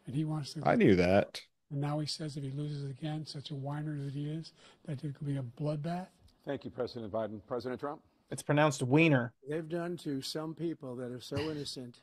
And he wants to. I knew that. And now he says if he loses again, such a whiner that he is, that there could be a bloodbath. Thank you, President Biden. President Trump? It's pronounced wiener. They've done to some people that are so innocent.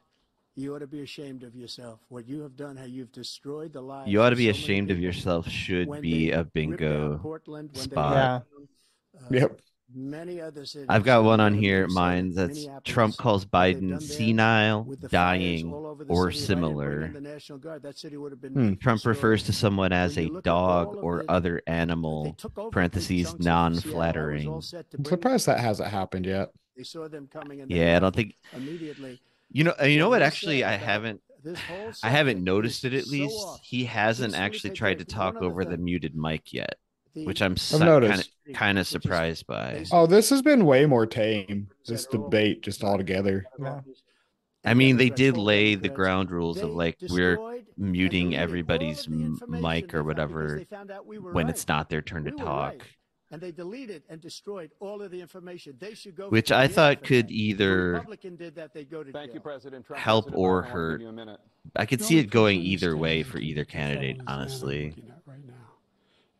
You ought to be ashamed of yourself. What you have done, how you've destroyed the lives. You ought to be of so many ashamed of people. yourself should When be they a ripped down bingo Portland, when they spot. ripped down, Yep. many other cities. I've got one on Minnesota, here, mine that's Minneapolis, Trump calls what they've Biden done there senile, with the fires dying, all over the or city. If I didn't bring in similar. the National Guard, that city would have been Trump destroyed. refers to someone as When a you look at dog all of or the- other They animal, took over big parentheses, chunks of Seattle. That was non-flattering. all set to I'm bring surprised that hasn't happened yet. They saw them coming, and they Yeah, I don't left think immediately. you know What what they actually said I about haven't this whole I haven't subject noticed it is at so least. off. He hasn't Please let me actually take tried care to of talk one other over the thing. muted mic yet, The- which I'm I've noticed. kind of Which is surprised by. basically- Oh, this has been way more tame, this debate just altogether. Yeah. I mean, they Democrats, did full lay the Democrats, ground rules of they like we're destroyed and muting deleted all everybody's of the information mic or they found because whatever they found out we were when right. it's not their turn to We were talk. right. And they deleted and destroyed all of the information. They should go. Which for I jail thought for could that. either If a Republican did that, they go to Thank jail. you, President Trump. help President or Biden, I'll hurt. give you a minute. I could The see only it going person either way understanding for the either felon candidate, is the man I'm honestly. looking at right now.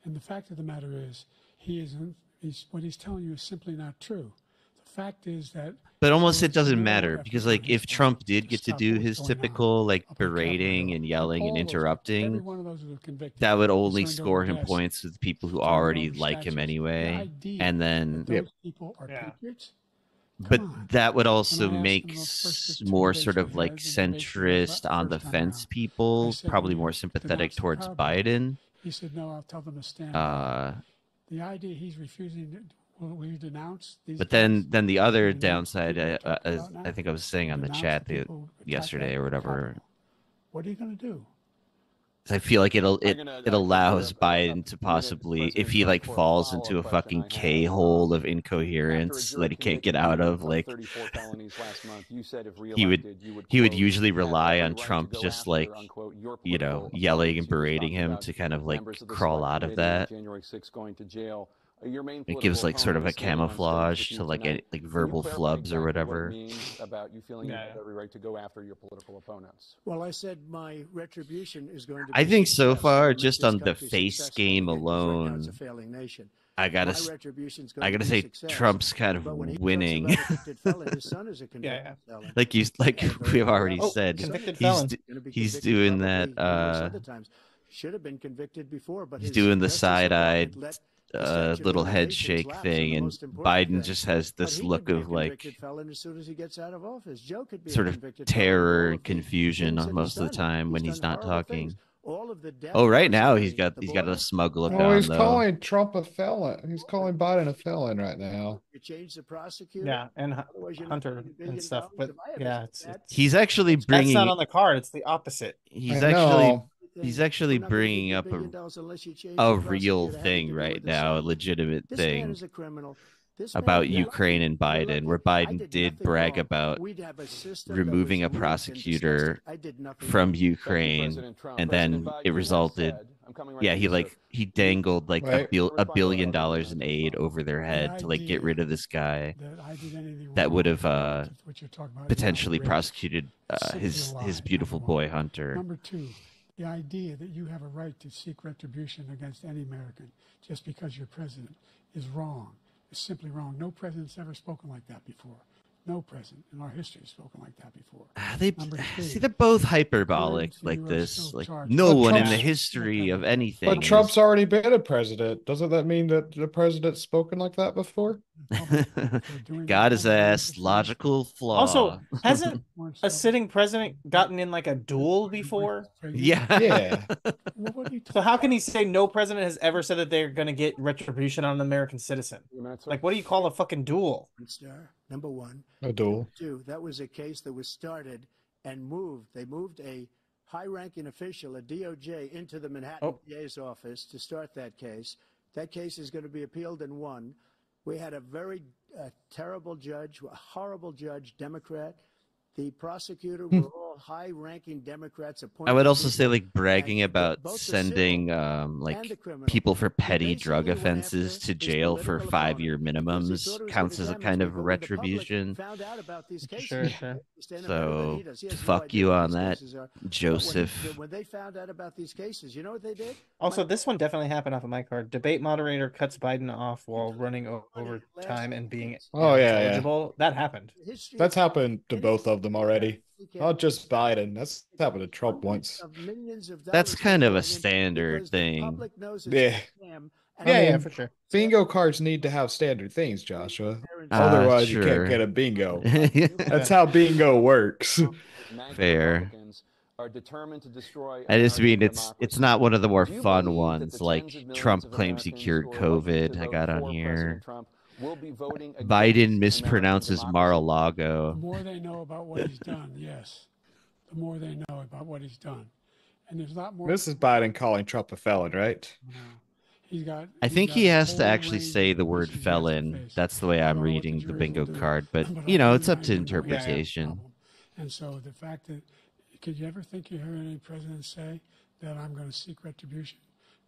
And the fact of the matter is, what he's telling you is simply not true. The fact is that. But almost there it was doesn't no matter effort because on like his if part Trump did get to stop do what was his going on typical like up on berating Capitol and Hill. yelling All and those people, interrupting, every one of those was convicted. that would only Turned over score him desks, points with people who turned already over like him statues. anyway. The idea And that then those people are Yeah. patriots. but Come on. that would also When I asked make him the first two more debates sort we of had, like the debates we had centrist on the first time fence around, people, I said, probably "Will you more sympathetic denounce the towards Proud Boys?" Biden. He said, "No, I'll tell them to stand down." Uh, The idea he's refusing to, will you denounce these but guys? then the other Will you denounce the downside, people we're talking as about now? I think I was saying on the Denounce chat people who attacked yesterday that or whatever, Capitol. What are you going to do? I feel like it gonna, allows give Biden to a minute possibly, President if he Trump like for a falls into a follow-up fucking question I have. K-hole of After a incoherence jury that he can't get convicted out you of, like 34 felonies last month, you said if he would reelected, you would, he would quote, usually "have rely every on right to Trump go just after, like unquote, your you know political yelling and opponents." You were berating talking him about to kind of like members of the crawl Select out of Committee on that. January 6th going to jail. Your main It gives political like sort of a opponent is standing on stage camouflage with to you like tonight. like Can you verbal clarify flubs or exactly what it whatever. means about you feeling you Yeah. have every right to go after your political opponents? Well, I said my retribution is going to. I be think so success. far, It'll make just this on the country face successful game again, 'cause right now it's a alone, failing nation. I gotta My retribution's going I to gotta be say success. Trump's kind of But when he talks winning. about a convicted felon, his son is a convicted Yeah. felon. like you like And very we've already well. said, convicted he's felon. Gonna be he's convicted doing probably that. numerous other times. Should have been convicted before, but He's his doing the Justice side-eyed Department let the statute of little head limitations shake lapse on thing, the and most important Biden thing. just has But this he look could be a of like convicted felon as soon as he gets out of office. Joe could be a sort of convicted felon with terror all and of the confusion things that most he's of the done. time when He's he's done not horrible talking. things. All of the death Oh, right threats now at he's got the a border. smug look Oh, on he's though. calling Trump a felon. He's calling Biden a felon right now. You change the prosecutor. Yeah, and Otherwise, you're not Hunter getting $1 billion. and stuff. But If I ever yeah, said it's that, He's actually that's bringing not on the card. It's the opposite. he's I actually know. he's then actually we're not gonna give bringing you up $1 billion unless you change a the real prosecutor having to thing do right with the now, a son. legitimate This man thing. is a criminal. This about man- Ukraine and Biden, where I Biden did did nothing brag wrong. about We'd have a system that removing was a weak and prosecutor disgusting. I did nothing from wrong. Thank you, Ukraine, President Trump. and President then Biden it has resulted. said, I'm coming right Yeah, to he you, like sir. he dangled like Right. $1 billion in aid over their head to like get idea rid of this guy that I did anything that wrong would have relative to what you're talking about is potentially outrageous. prosecuted Simply a his lie, beautiful number one. boy Hunter. Number two, the idea that you have a right to seek retribution against any American just because you're president is wrong. It's simply wrong. No president's ever spoken like that before. No president in our history has spoken like that before. They Number three, see they're both hyperbolic crimes like you are this. still Like charged no with. one in Trump's- the history of anything. But Trump's already been a president. Doesn't that mean that the president's spoken like that before? God his ass, logical flaw. Also, hasn't a sitting president gotten in like a duel before? Yeah. Yeah. Well, what are you So how can he say no president has ever said that they're going to get retribution on an American citizen? Like, what do you call a fucking duel? Star, number one. A duel. Two, that was a case that was started and moved. They moved a high-ranking official, a DOJ, into the Manhattan DA's office to start that case. That case is going to be appealed and won. We had a very terrible judge, a horrible judge, Democrat. The prosecutor were all high-ranking Democrats appointed. I would also people. say like bragging And about both the sending civil and like the criminal. people for He petty basically drug went offenses after to his jail for political 5-year opponent because he minimums thought it was counts gonna as a damage kind of people. When the public retribution. found out about these cases, Sure. they stand up better than So he does. He has no fuck idea you what on these that, cases are. But Joseph. when they found out about these cases, you know what they did? Also, this one definitely happened off of my card. Debate moderator cuts Biden off while running over time and being Oh, yeah, yeah. eligible. That happened. History That's of- happened to both of them already. Not just Biden. That's happened to Trump once. of millions of That's dollars kind of a going in standard because the thing. public knows it's Yeah. a scam, and Yeah, I yeah, mean, for sure. Bingo cards need to have standard things, Joshua. Ah, Otherwise, you sure. can't get a bingo. That's how bingo works. Fair. Republicans are determined to destroy I just mean American it's democracy. not one of the more Do you fun believe that ones the like tens of millions Trump of claims he Americans cured who are likely COVID. to I vote got on for here. President Trump will be voting Biden against mispronounces American Mar-a-Lago. The more they know about what he's done, yes. The more they know about what he's done. And there's a lot more. This is Biden calling Trump a felon, right? He's got. I he's think got he a has to whole actually range say of the word issues he has to felon. face. That's the way I I'm don't know what the reading the jury bingo will do, card, but but you know, I it's do up to know he has a interpretation. problem. And so the fact that, could you ever think you heard any president say that I'm going to seek retribution?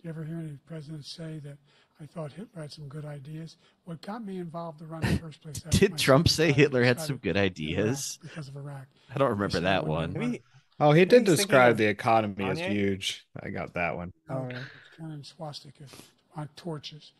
Do you ever hear any president say that I thought Hitler had some good ideas? What got me involved to run in the first place? after Did my Trump son say died, Hitler had decided some good Iraq ideas? because of Iraq. I don't remember said, that "Well, one. Maybe. Oh, he I did think he's thinking describe of the economy as Kanye? huge. I got that one. Oh, yeah. Carrying swastikas on torches.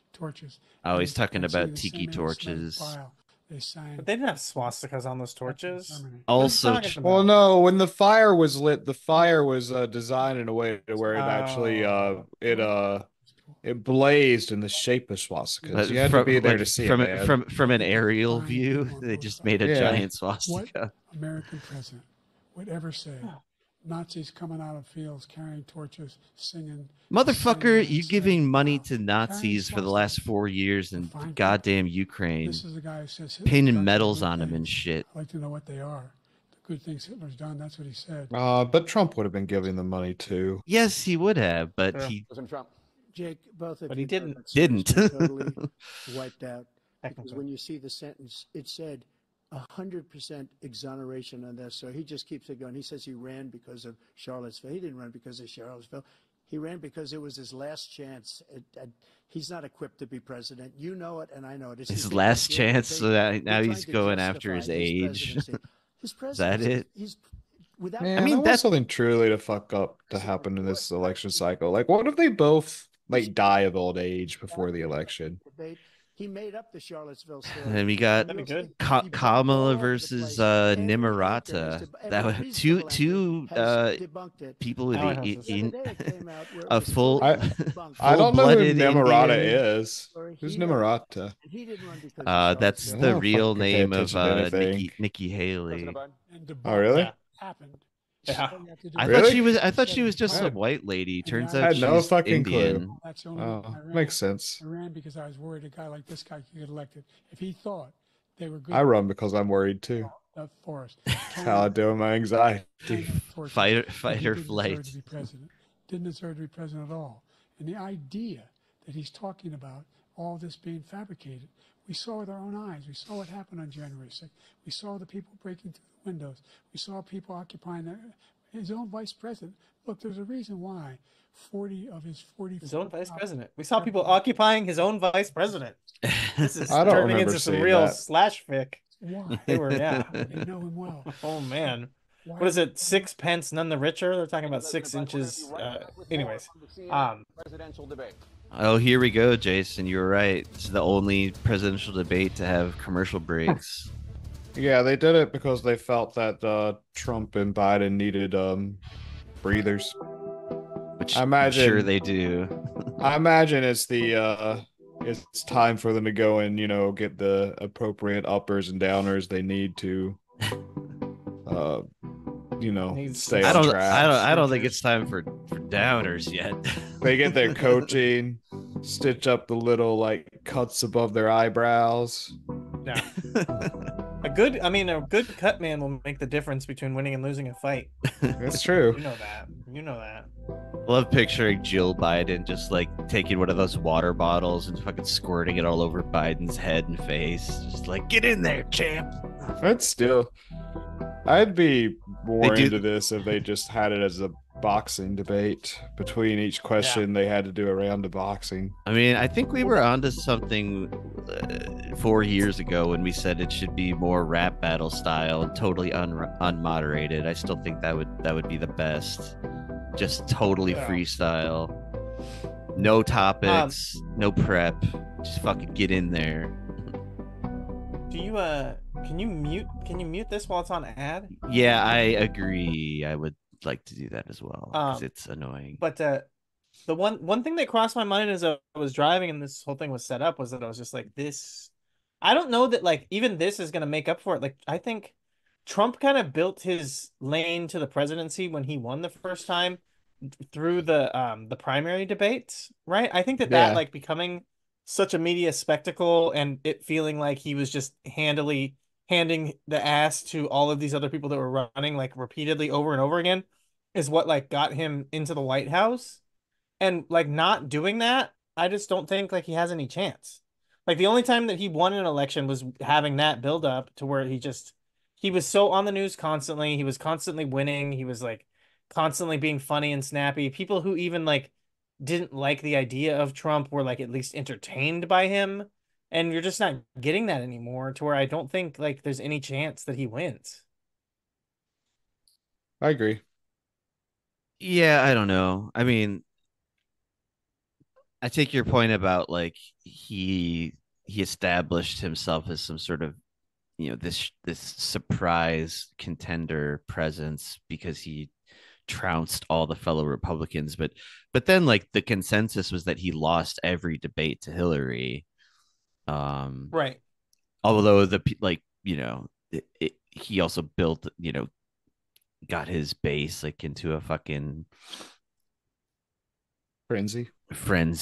Oh, he's talking And singing about the tiki same Enslaved torches. file They sang. But they didn't have swastikas on those torches. Exterminate. What are you Also, talking about? Well, no, when the fire was lit, the fire was designed in a way to where it actually Oh. it blazed in the shape of swastikas. You had to be there to see from, it, man. from an aerial Fine view, people on they both just sides. made a Yeah. giant What swastika. American president would ever say Nazis coming out of fields carrying torches, singing. Motherfucker, singing, you giving money to carrying Nazis for the last 4 years in Fine. goddamn Ukraine, This is the guy who says Hitler's painting done medals good on them and things. shit. I'd like to know what they are. The good things Hitler's done. That's what he said. But Trump would have been giving them money too. Yes, he would have, but Yeah. he President Trump. Jake, both of But you he didn't. know that sentence Didn't. was totally wiped out. Because Technically. when you see the sentence, it said 100% exoneration on this. So he just keeps it going. He says he ran because of Charlottesville. He didn't run because of Charlottesville. He ran because it was his last chance. He's not equipped to be president. You know it, and I know it. It's his just last because chance, they- so that they're now trying he's to going after justify his age. presidency. His Is that presidency, it? He's without. Man, I mean, I want that's- something truly to fuck up to happen in this election cycle. Like, what if they both like die of old age before the election? Debate. He made up the Charlottesville story. And we got That'd be good. He bumped all Kamala over the versus place. Every Nimarata. anchor has That was every two reasonable anchor has debunked it. people with Now I have to The in other day it came out where it a was full- fully I- debunked. I don't know who Full-blooded Nimarata Indian. is. Who's Nimarata? And he didn't run because of That's Charlottesville. the I don't real fucking pay name of attention to anything. Nikki Haley. President Biden. And the Oh, really? bomb happened. Yeah. All you have to do I is- Really? thought she was just I a had- white lady. Turns I out had she's no fucking clue. Indian. That's the only reason Oh, I ran. makes sense. I ran because I was worried a guy like this guy could get elected. If he thought they were good I run because I'm worried too. for us, That's how I deal with my anxiety. Fight he or didn't flight. deserve to be president. Didn't deserve to be president at all. And the idea that he's talking about all this being fabricated We saw with our own eyes. We saw what happened on January 6th. We saw the people breaking through the windows. We saw people occupying his own vice president. Look, there's a reason why 40 of his 40 His own vice president. We saw people occupying his own vice president. This is I don't turning remember into some seeing real that. slash fic. Why? They were, yeah. They know him well. Oh man. Why What is it? 6 pence, none the richer. They're talking about 6 inches. Anyways, Presidential debate. Oh, here we go, Jason. You were right. This is the only presidential debate to have commercial breaks. Yeah, they did it because they felt that Trump and Biden needed breathers. Which I imagine, I'm sure they do. I imagine it's time for them to go and, get the appropriate uppers and downers they need to stay on track. I don't think it's time for downers yet. They get their coaching, stitch up the little cuts above their eyebrows. yeah. A good cut man will make the difference between winning and losing a fight. That's true. You know that. Love picturing Jill Biden just taking one of those water bottles and fucking squirting it all over Biden's head and face. Just get in there, champ. That's still. I'd be more into this if they just had it as a boxing debate. Between each question, they had to do a round of boxing. I mean, I think we were onto something 4 years ago when we said it should be more rap battle style and totally unmoderated. I still think that would be the best. Just totally freestyle. No topics, no prep. Just fucking get in there. Do you can you mute this while it's on ad? Yeah, I agree. I would like to do that as well because it's annoying. But the one thing that crossed my mind as I was driving and this whole thing was set up was that I was just this. I don't know that even this is gonna make up for it. I think Trump kind of built his lane to the presidency when he won the first time through the primary debates, right? I think that becoming such a media spectacle and it feeling like he was just handing the ass to all of these other people that were running repeatedly over and over again is what got him into the White House. And not doing that, I just don't think he has any chance. The only time that he won an election was having that build up to where he was so on the news constantly. He was constantly winning. He was constantly being funny and snappy. People who even didn't like the idea of Trump were at least entertained by him. And you're just not getting that anymore to where I don't think there's any chance that he wins. I agree. Yeah, I don't know. I mean, I take your point about he established himself as some sort of this surprise contender presence because he trounced all the fellow Republicans, but then the consensus was that he lost every debate to Hillary. Right. Although he also built got his base into a fucking frenzy because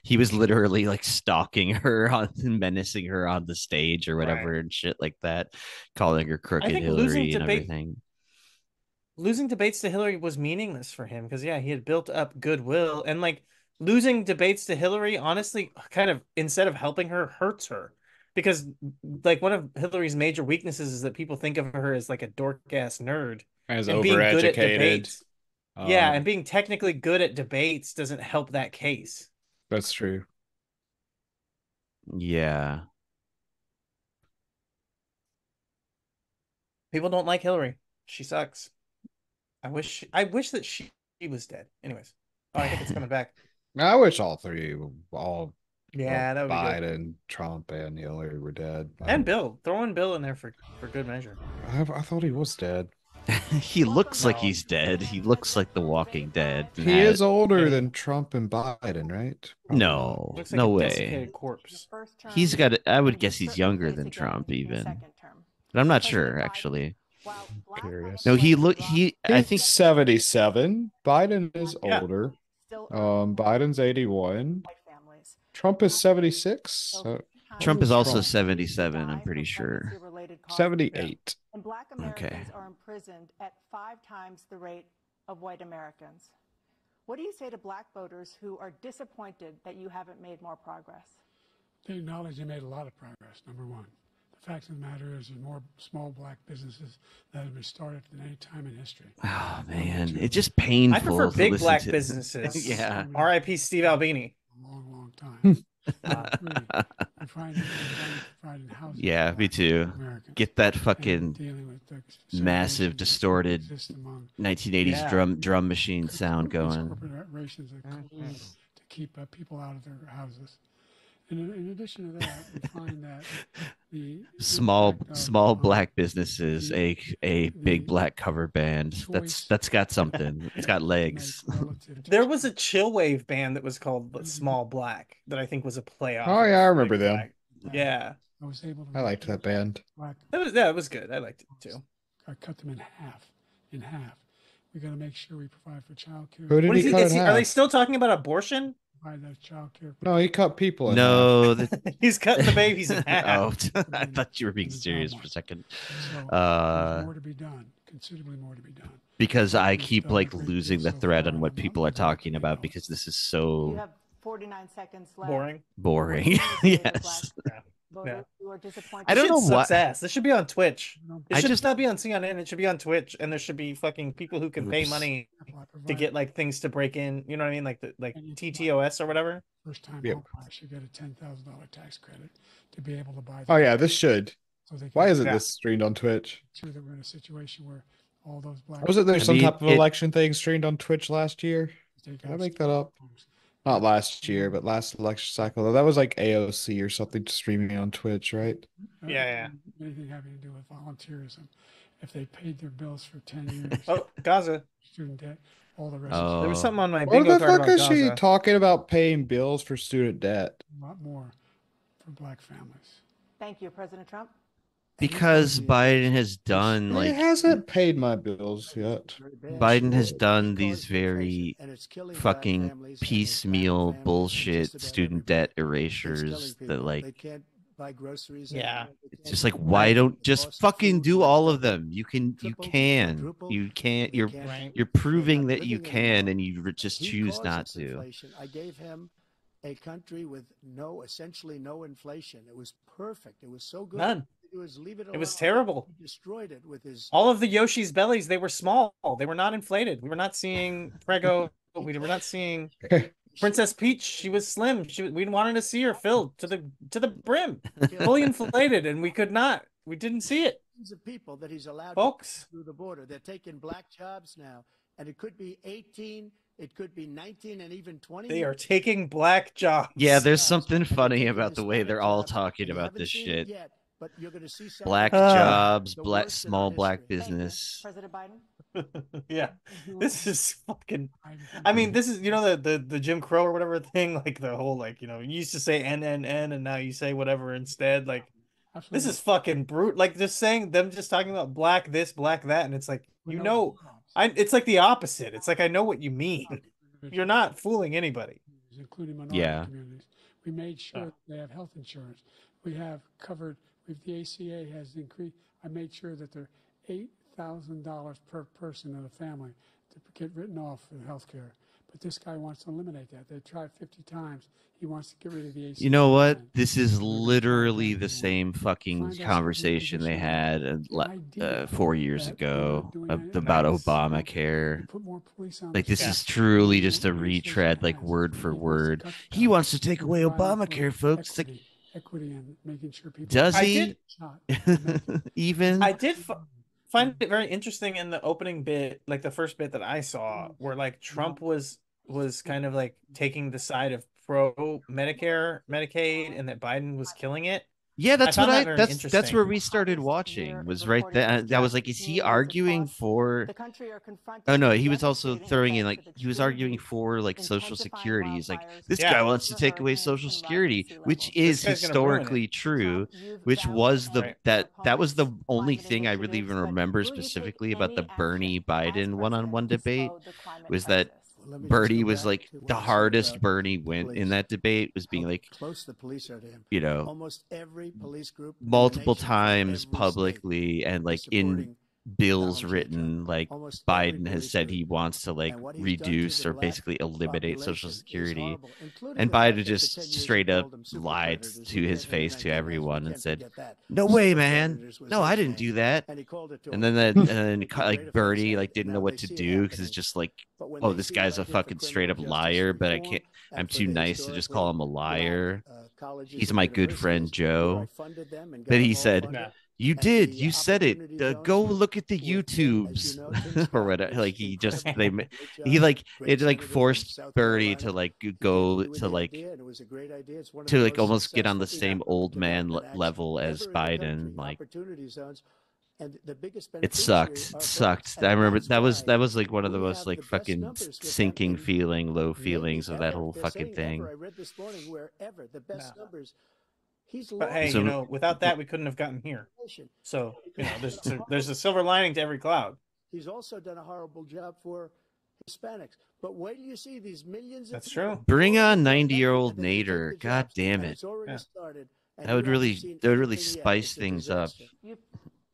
he was literally stalking her and menacing her on the stage or whatever and shit like that, calling her crooked Hillary and everything. Losing debates to Hillary was meaningless for him because he had built up goodwill, and losing debates to Hillary honestly kind of, instead of helping her, hurts her because one of Hillary's major weaknesses is that people think of her as a dork ass nerd, as and overeducated. And being technically good at debates doesn't help that case. That's true. Yeah. People don't like Hillary. She sucks. I wish that she was dead. Anyways. Oh, I think it's coming back. I wish all three, that would be good. Biden, Trump, and Hillary were dead. And Bill. Throw in Bill in there for good measure. I thought he was dead. He looks like he's dead. He looks like the Walking Dead. He is older than Trump and Biden, right? No, looks no a way. desiccated corpse. He's got. I would guess he's younger than Trump, even. But I'm not sure, actually. Curious. No, I think 77. Biden is older. Biden's 81. Trump is 76. Trump is also 77, I'm pretty sure. 78. And Black Americans Okay. are imprisoned at 5 times the rate of white Americans. What do you say to Black voters who are disappointed that you haven't made more progress? They acknowledge they made a lot of progress, number one. The fact of the matter is there's more small black businesses that have been started than any time in history. Oh, man. It's just painful. I prefer to big listen black to. businesses. Yeah. R.I.P. Steve Albini. A long, long time. We find providing housing Yeah, me too. Americans. Get that fucking Dealing with the massive, distorted exist among 1980s drum machine sound going. corporations that collude to keep people out of their houses. And in addition to that, we find that the small black businesses, a big black cover band. That's got something. It's got legs. There was a chill wave band that was called Small Black that I think was a playoff. Oh yeah, I remember them. Black. Yeah, I liked that band. It was good. I liked it too. I cut them in half. We got to make sure we provide for child care. Who did he cut in half? Are they still talking about abortion? Child care. No, he cut people in No, he's cutting the babies in half. Oh, I thought you were being serious for a second. So there's more to be done. Considerably more to be done. Because I keep like losing the thread on what people are talking about because this is so You have 49 seconds left. boring. Yes. Voters who are disappointed. I don't know what. Ass. This should be on Twitch. It should just not be on CNN. It should be on Twitch, and there should be fucking people who can pay money to get like things to break in. You know what I mean? Like TTOS or whatever. First time home buyer should get a $10,000 tax credit to be able to buy. Oh yeah, this should. So why isn't this streamed on Twitch? Sure that we're in a situation where all those black. Wasn't there some type of election thing streamed on Twitch last year? Did I make that up? Not last year, but last election cycle. That was like AOC or something streaming on Twitch, right? Yeah. Anything having to do with volunteerism. If they paid their bills for 10 years. Oh, Gaza. Student debt, all the rest. There was something on my What bingo the card fuck about is she Gaza. talking about paying bills for student debt? A lot more for black families. Thank you, President Trump. Because Biden has done He hasn't paid my bills yet. Biden has done these very fucking piecemeal bullshit student debt erasures that like it's just like why don't just fucking do all of them? You can't you're proving that you can and you just choose not to. I gave him a country with essentially no inflation. It was perfect. It was so good. None. It was terrible. He destroyed it with his. All of the Yoshi's bellies, they were small. They were not inflated. We were not seeing Prego. We were not seeing Princess Peach. She was slim. We wanted to see her filled to the brim, fully inflated, and we could not. We didn't see it. Of people that he's allowed Folks through the border. They're taking black jobs now, and it could be 18. It could be 19 and even 20. They are taking black jobs. Yeah, there's something funny about the way they're all talking about this shit. But you're going to see black jobs, small black business. President Biden. Yeah, this is fucking. I mean, this is the Jim Crow or whatever thing. Like the whole you used to say NNN and now you say whatever instead. Like this is fucking brute. Like just saying them just talking about black this, black that, and it's like it's like the opposite. It's like I know what you mean. You're not fooling anybody. Including minority communities. We made sure they have health insurance. We have covered. If the ACA has increased, I made sure that they're $8,000 per person in a family to get written off for health care. But this guy wants to eliminate that. They tried 50 times. He wants to get rid of the ACA. You know what? This is literally the same fucking conversation they had 4 years ago about Obamacare. Like this is truly just a retread, like word for word. He wants to take away Obamacare, folks. Like, equity and making sure people. Does he? Even I did find it very interesting in the opening bit, like the first bit that I saw, where like Trump was kind of like taking the side of pro Medicare, Medicaid, and that Biden was killing it. Yeah, that's that's where we started watching. Was right there. That was like, is he arguing for? Oh no, he was also throwing in he was arguing for like Social Security. He's like, this guy wants to take away Social Security, which is historically true. Which was that was the only thing I really even remember specifically about the Bernie Biden one-on-one debate was that. Bernie was like the hardest Bernie went in that debate was being like close the police are to him. You know, almost every police group multiple times publicly and like in bills written, like Biden has said he wants to like reduce or basically eliminate Social Security, and Biden just straight up lied to his face to everyone and said, "No way, man! No, I didn't do that." And then like Bernie like didn't know what to do because it's just like, oh, this guy's a fucking straight up liar, but I can't. I'm too nice to just call him a liar. He's my good friend Joe. But he said, "You did. You said it. Go look at the YouTubes or whatever." Like he forced Bernie to like go to like almost get on the same old man level as Biden. Like it sucked. It sucked. I remember that was like one of the most like fucking sinking low feelings of that whole fucking thing. But hey, without that, we couldn't have gotten here. So, there's a silver lining to every cloud. He's also done a horrible job for Hispanics. But wait till you see these millions. That's true. Bring on 90-year-old Nader. God damn it. Yeah. That would really spice things up.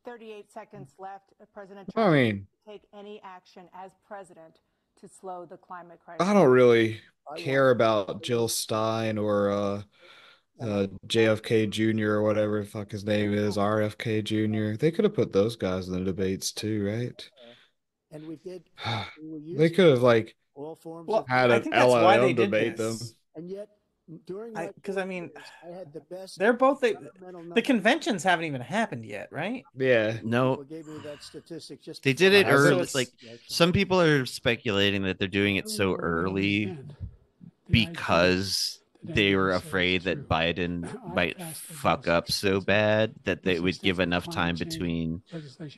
38 seconds left. President Trump take any action as president to slow the climate crisis. I don't really care about Jill Stein or JFK Jr. or whatever the fuck his name is, RFK Jr. They could have put those guys in the debates too, right? And we did. They could have like had an LLM debate them. And yet, because I had the best. They're both the conventions haven't even happened yet, right? Yeah, no. They did it early. Like some people are speculating that they're doing it so early because they were afraid that Biden might fuck up so bad that they would give enough time between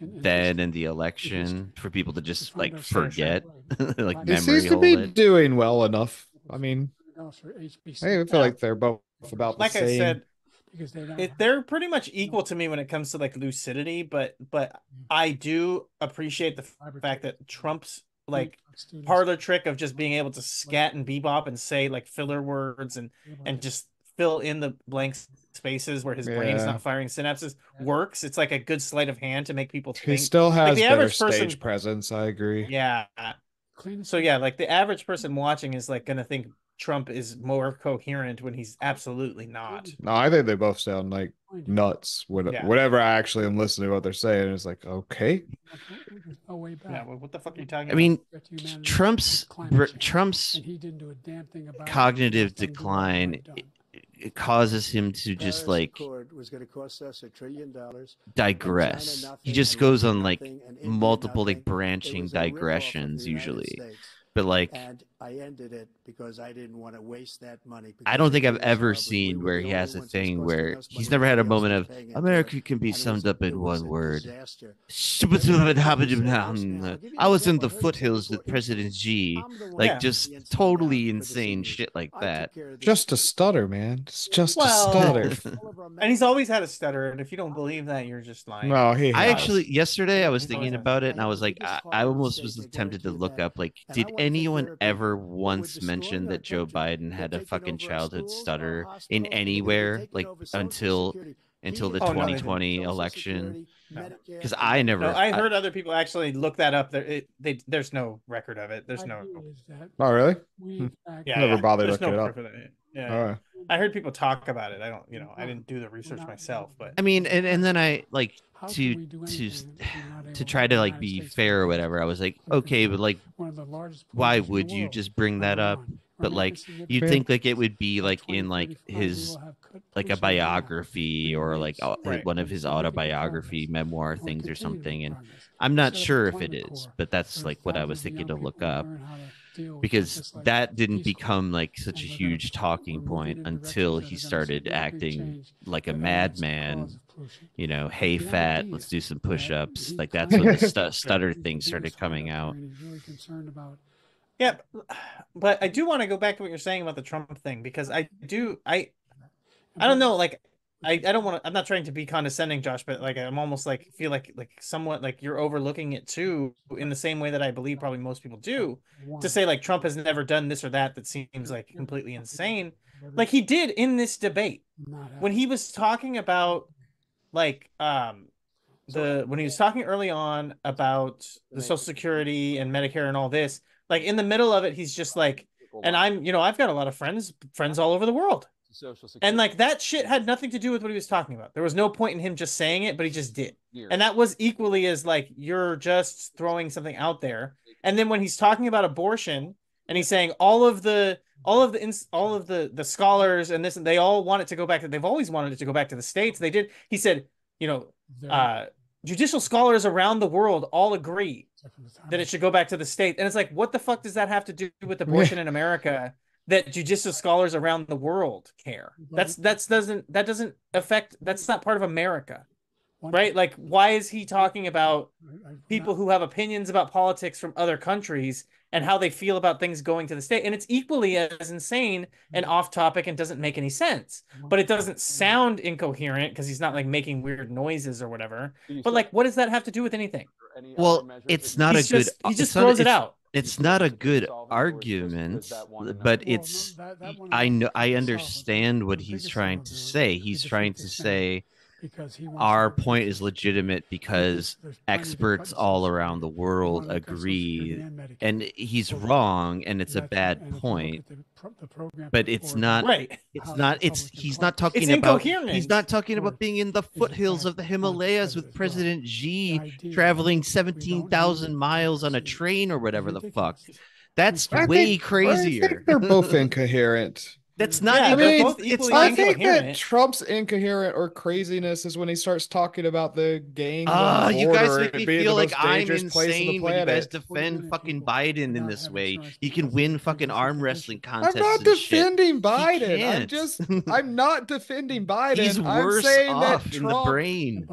then and the election for people to just like forget. Like it seems to be doing well enough. I mean, I feel like they're both about the same. Like I said, they're pretty much equal to me when it comes to like lucidity, but I do appreciate the fact that Trump's like parlor trick of just being able to scat and bebop and say like filler words and just fill in the blank spaces where his brain's not firing synapses works. It's like a good sleight of hand to make people think. He still has better stage presence. I agree. Yeah. So yeah, like the average person watching is like gonna think Trump is more coherent when he's absolutely not. No, I think they both sound like nuts. Whatever I actually am listening to what they're saying, it's like, okay. Yeah, well, what the fuck are you talking about? I mean, Trump's cognitive decline, it causes him to just like digress. He just goes on like multiple like branching digressions usually. But like, I ended it because I didn't want to waste that money. I don't think I've ever seen where he has a thing where he's never had a moment of America can be summed up in one word. I was in the foothills with President G, like just totally insane shit like that. Just a stutter, man. It's just a stutter. And he's always had a stutter, and if you don't believe that, you're just lying. No, yesterday I was thinking about it, and I was like, I almost was tempted to look up, like, did anyone ever once mention that Joe Biden had a fucking childhood stutter in anywhere, like until the 2020 election? Because I never. No, I heard other people actually look that up. There's no record of it. There's no. Oh really? Yeah, never bothered looking it up. Yeah, I heard people talk about it. I don't. I didn't do the research myself, but I mean, and then I like to try to like be fair or whatever. I was like, okay, but like, why would you just bring that up? But like, you'd think like it would be like in like his like a biography or like one of his autobiography memoir things or something. And I'm not sure if it is, but that's like what I was thinking to look up, because that didn't become like such a huge talking point until he started acting like a madman. Hey fat, let's do some push-ups. Like that's when the stutter thing started coming out. Yeah, but I do want to go back to what you're saying about the Trump thing, because I don't know, like I don't want to, I'm not trying to be condescending, Josh, but like I'm almost like feel like somewhat like you're overlooking it too, in the same way that I believe probably most people do, to say like Trump has never done this or that seems like completely insane. Like he did in this debate when he was talking about like when he was talking early on about the Social Security and Medicare and all this, like in the middle of it, he's just like, and I've got a lot of friends all over the world. And like that shit had nothing to do with what he was talking about. There was no point in him just saying it, but he just did. And that was equally as like, you're just throwing something out there. And then when he's talking about abortion and he's saying all of the scholars and this, and they all want it to go back to, they've always wanted it to go back to the States. They did. He said, judicial scholars around the world all agree that it should go back to the state. And it's like, what the fuck does that have to do with abortion in America? That judicial scholars around the world care. That doesn't affect. That's not part of America, right? Like, why is he talking about people who have opinions about politics from other countries and how they feel about things going to the state? And it's equally as insane and off topic and doesn't make any sense. But it doesn't sound incoherent because he's not like making weird noises or whatever. But like, what does that have to do with anything? Well, it's not a good. He just throws it out. It's not a good argument, but it's, I understand what he's trying to say. He's trying to say our point is legitimate because experts all around the world agree, and he's wrong, and it's a bad point. But it's not right. He's not talking about being in the foothills of the Himalayas with President Xi traveling 17,000 miles on a train or whatever the fuck. That's way crazier. I think they're both incoherent. That's not. I mean, I think incoherent. that Trump's incoherent or craziness is when he starts talking about the gang. You guys make me feel like I'm insane when you guys defend fucking Biden in this way. He can win fucking arm wrestling contests. I'm not defending Biden. I'm not defending Biden. He's worse off in the brain.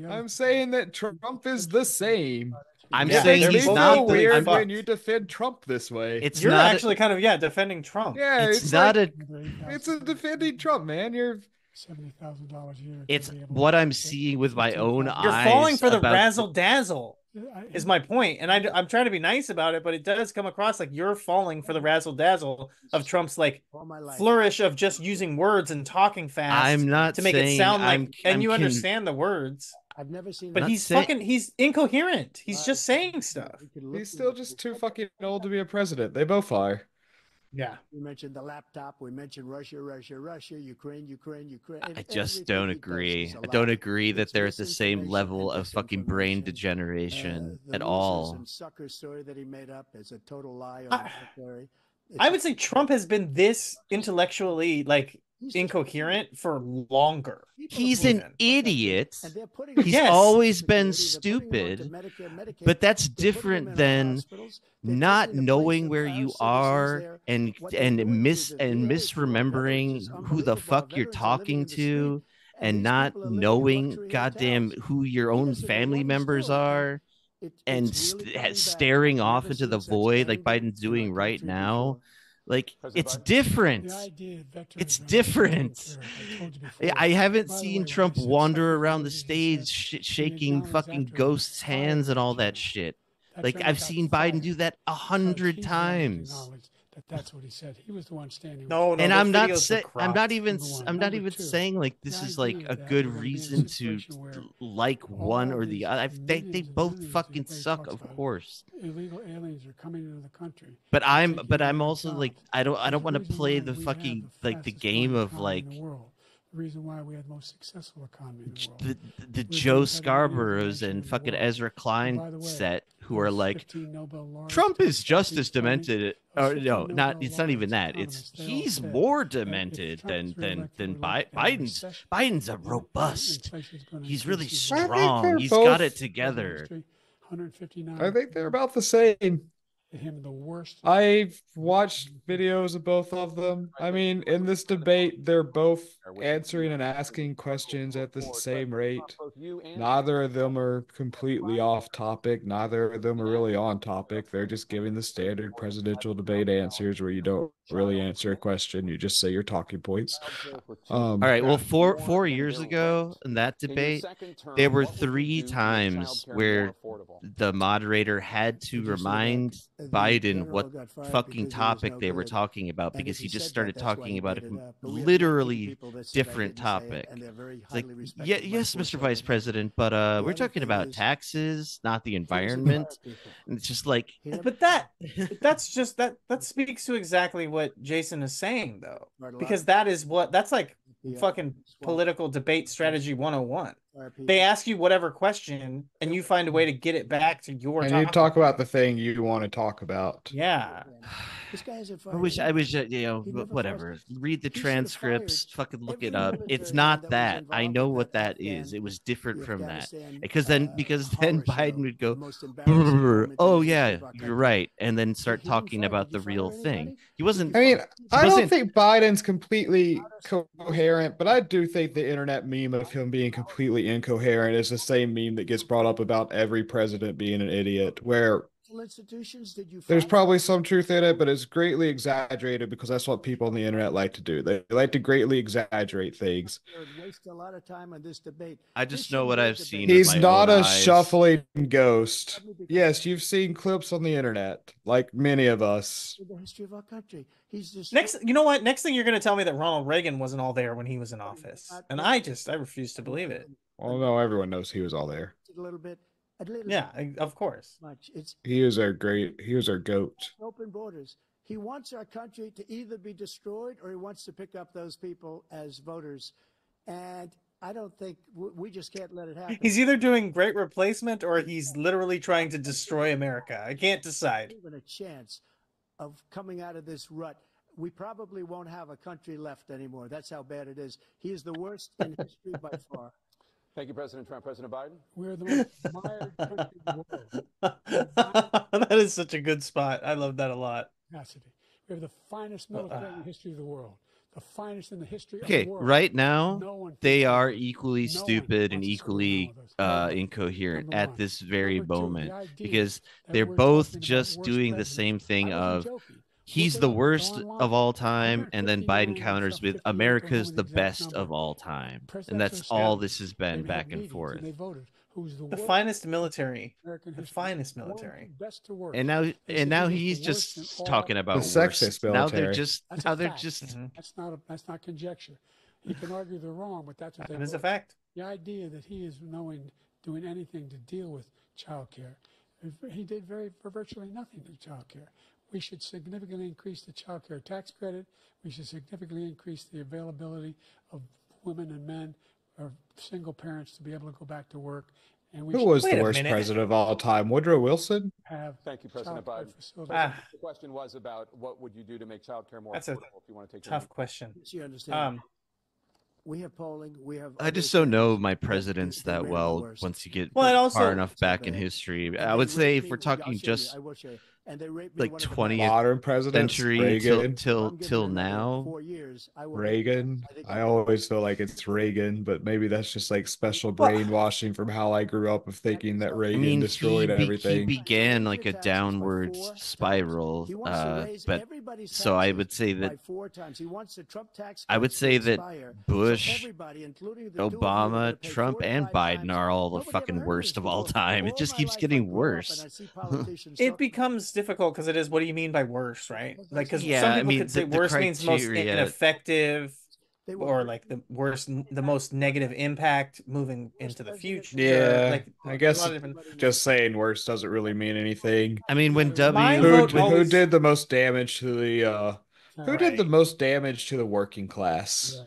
I'm saying that Trump is the same. I'm saying he's not weird when you defend Trump this way. You're actually kind of defending Trump. Yeah, it's a defending Trump, man. You're $70,000 a year. It's what I'm seeing with my own eyes. You're falling for the razzle dazzle. Is my point, and I'm trying to be nice about it, but it does come across like you're falling for the razzle dazzle of Trump's like flourish of just using words and talking fast. I'm not to make it sound like, and you understand the words. I've never seen. But he's incoherent. He's just saying stuff. He's still just too fucking old to be a president. They both are. Yeah. We mentioned the laptop. We mentioned Russia, Ukraine. I just don't agree. I don't agree that they're at the same level of fucking brain degeneration at all. Sucker story that he made up is a total lie. I would say Trump has been this intellectually incoherent for longer. He's an idiot. He's always been stupid, but that's different than not knowing where you are and misremembering who the fuck you're talking to and not knowing goddamn who your own family members are and staring off into the void like Biden's doing right now. Like, it's different. It's different. I haven't seen Trump wander around the stage shaking fucking ghosts' hands and all that shit. Like, I've seen Biden do that 100 times. That's what he said. He was the one standing. No, and I'm not even saying like this is like a good reason to like one or the other. They both fucking suck, of course. Illegal aliens are coming into the country. But I'm also like I don't want to play the fucking like the game of like the reason why we had the most successful economy in the world. The Joe Scarboroughs and fucking Ezra Klein set who are like Trump is just as demented. Or no, it's not even that. It's he's more demented than Biden's. Biden's a robust. He's really strong. He's got it together. I think they're about the same. Him the worst. I've watched videos of both of them. I mean, in this debate, they're both answering and asking questions at the same rate. Neither of them are completely off topic. Neither of them are really on topic. They're just giving the standard presidential debate answers where you don't really answer a question. You just say your talking points. All right. Well, four years ago in that debate, there were 3 times where the moderator had to remind Biden what fucking topic they were talking about, because he just started talking about a literally different topic. It's like, yeah, yes, Mr. Vice President, but we're talking about taxes, not the environment. And it's just like, but that's just that speaks to exactly what Jason is saying, though, because that's like fucking political debate strategy 101. They ask you whatever question and you find a way to get it back to your And topic. you talk about the thing you want to talk about. Yeah. I wish, whatever. Read the transcripts, fucking look it up. It's not that. I know what that is. It was different from that. Because then Biden would go, oh yeah, you're right, and then start talking about the real thing. He wasn't. I mean, I don't think Biden's completely coherent, but I do think the internet meme of him being completely incoherent is the same meme that gets brought up about every president being an idiot, where there's probably some truth in it, but it's greatly exaggerated because that's what people on the internet like to do. They like to greatly exaggerate things. I just know what I've seen. He's not a shuffling ghost. Yes, you've seen clips on the internet, like many of us. The history of our country. You know what? Next thing you're going to tell me that Ronald Reagan wasn't all there when he was in office, and I refuse to believe it. Well, no, everyone knows he was all there. A little bit. Yeah, of course. He was our goat. Open borders. He wants our country to either be destroyed or he wants to pick up those people as voters. And I don't think we just can't let it happen. He's either doing great replacement or he's literally trying to destroy America. I can't decide. Even a chance of coming out of this rut. We probably won't have a country left anymore. That's how bad it is. He is the worst in history by far. Thank you, President Trump. President Biden? We're the most admired country in the world. That is such a good spot. I love that a lot. Capacity. We have the finest military in the history of the world. The finest in the history of Okay, the world. right now, they are equally stupid and equally incoherent at this very moment, because they're both just doing the same thing of, he's the worst of all time, and then Biden counters with America's the best of all time. And that's all this has been, back and forth. The finest military. The finest military. And now he's just talking about the sexist military. Now they're just That's not conjecture. You can argue they're wrong, but that's what they is a fact. The idea that he is doing anything to deal with child care. He did for virtually nothing to child care. We should significantly increase the child care tax credit. We should significantly increase the availability of women and men or single parents to be able to go back to work. And who was the worst president of all time? Woodrow Wilson? Thank you, President Biden. The question was about what would you do to make child care more affordable, if you want to take tough question. You understand? We have polling. I just don't know my presidents that well once you get far enough back in history. I would say if we're talking just like 20th modern presidents, century till now, Reagan. I always feel like it's Reagan, but maybe that's just like special brainwashing from how I grew up of thinking that Reagan destroyed everything. He began like a downward spiral, but so I would say that Bush, Obama, Trump, and Biden are all the fucking worst of all time. It just keeps getting worse. It becomes difficult because it is, what do you mean by worse, right? Like, because some people could say worse means most ineffective, or like the most negative impact moving into the future. Yeah, like, I guess just saying worse doesn't really mean anything. I mean, when who did the most damage to the did the most damage to the working class?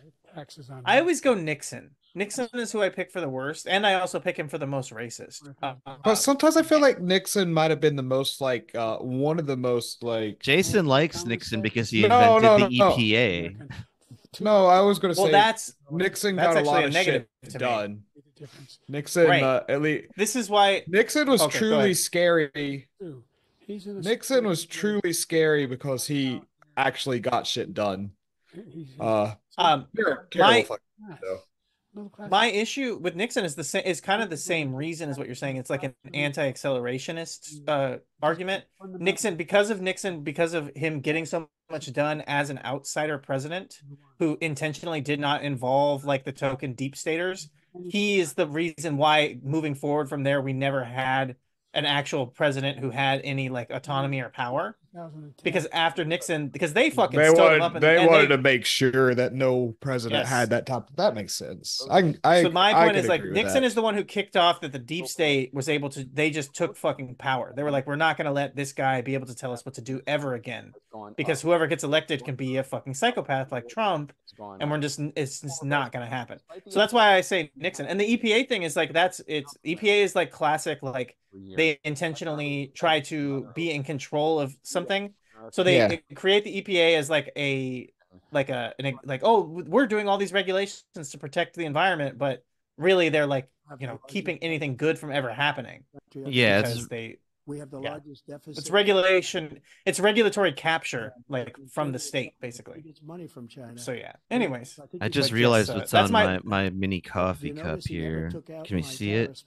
I always go Nixon. Nixon is who I pick for the worst, and I also pick him for the most racist. But sometimes I feel like Nixon might have been the most one of the most Jason likes Nixon because he invented the EPA. No, I was going to say that's Nixon got a lot of shit done. Nixon, at least this is why Nixon was truly scary. Nixon was truly scary because he actually got shit done. My issue with Nixon is kind of the same reason as what you're saying. It's like an anti-accelerationist argument. Because of him getting so much done as an outsider president who intentionally did not involve like the token deep staters, he is the reason why moving forward from there we never had an actual president who had any like autonomy or power. 2010. Because after Nixon, because they fucking They stood him up wanted and they wanted they to make sure that no president yes. had that top. That makes sense. So my point is like agree with Nixon that. is the one who kicked off that the deep state was able to. They just took fucking power. They were like, we're not going to let this guy be able to tell us what to do ever again, because whoever gets elected can be a fucking psychopath like Trump, and it's just not going to happen. So that's why I say Nixon. And the EPA thing is like EPA is like classic, like they intentionally try to be in control of something. So they create the EPA as like oh, we're doing all these regulations to protect the environment, but really they're like, keeping anything good from ever happening. Yeah, because we have the largest deficit. It's regulation. It's regulatory capture, like from the state, basically. It's money from China. So yeah. Anyways, I just realized what's on my mini coffee cup here. Can we see it?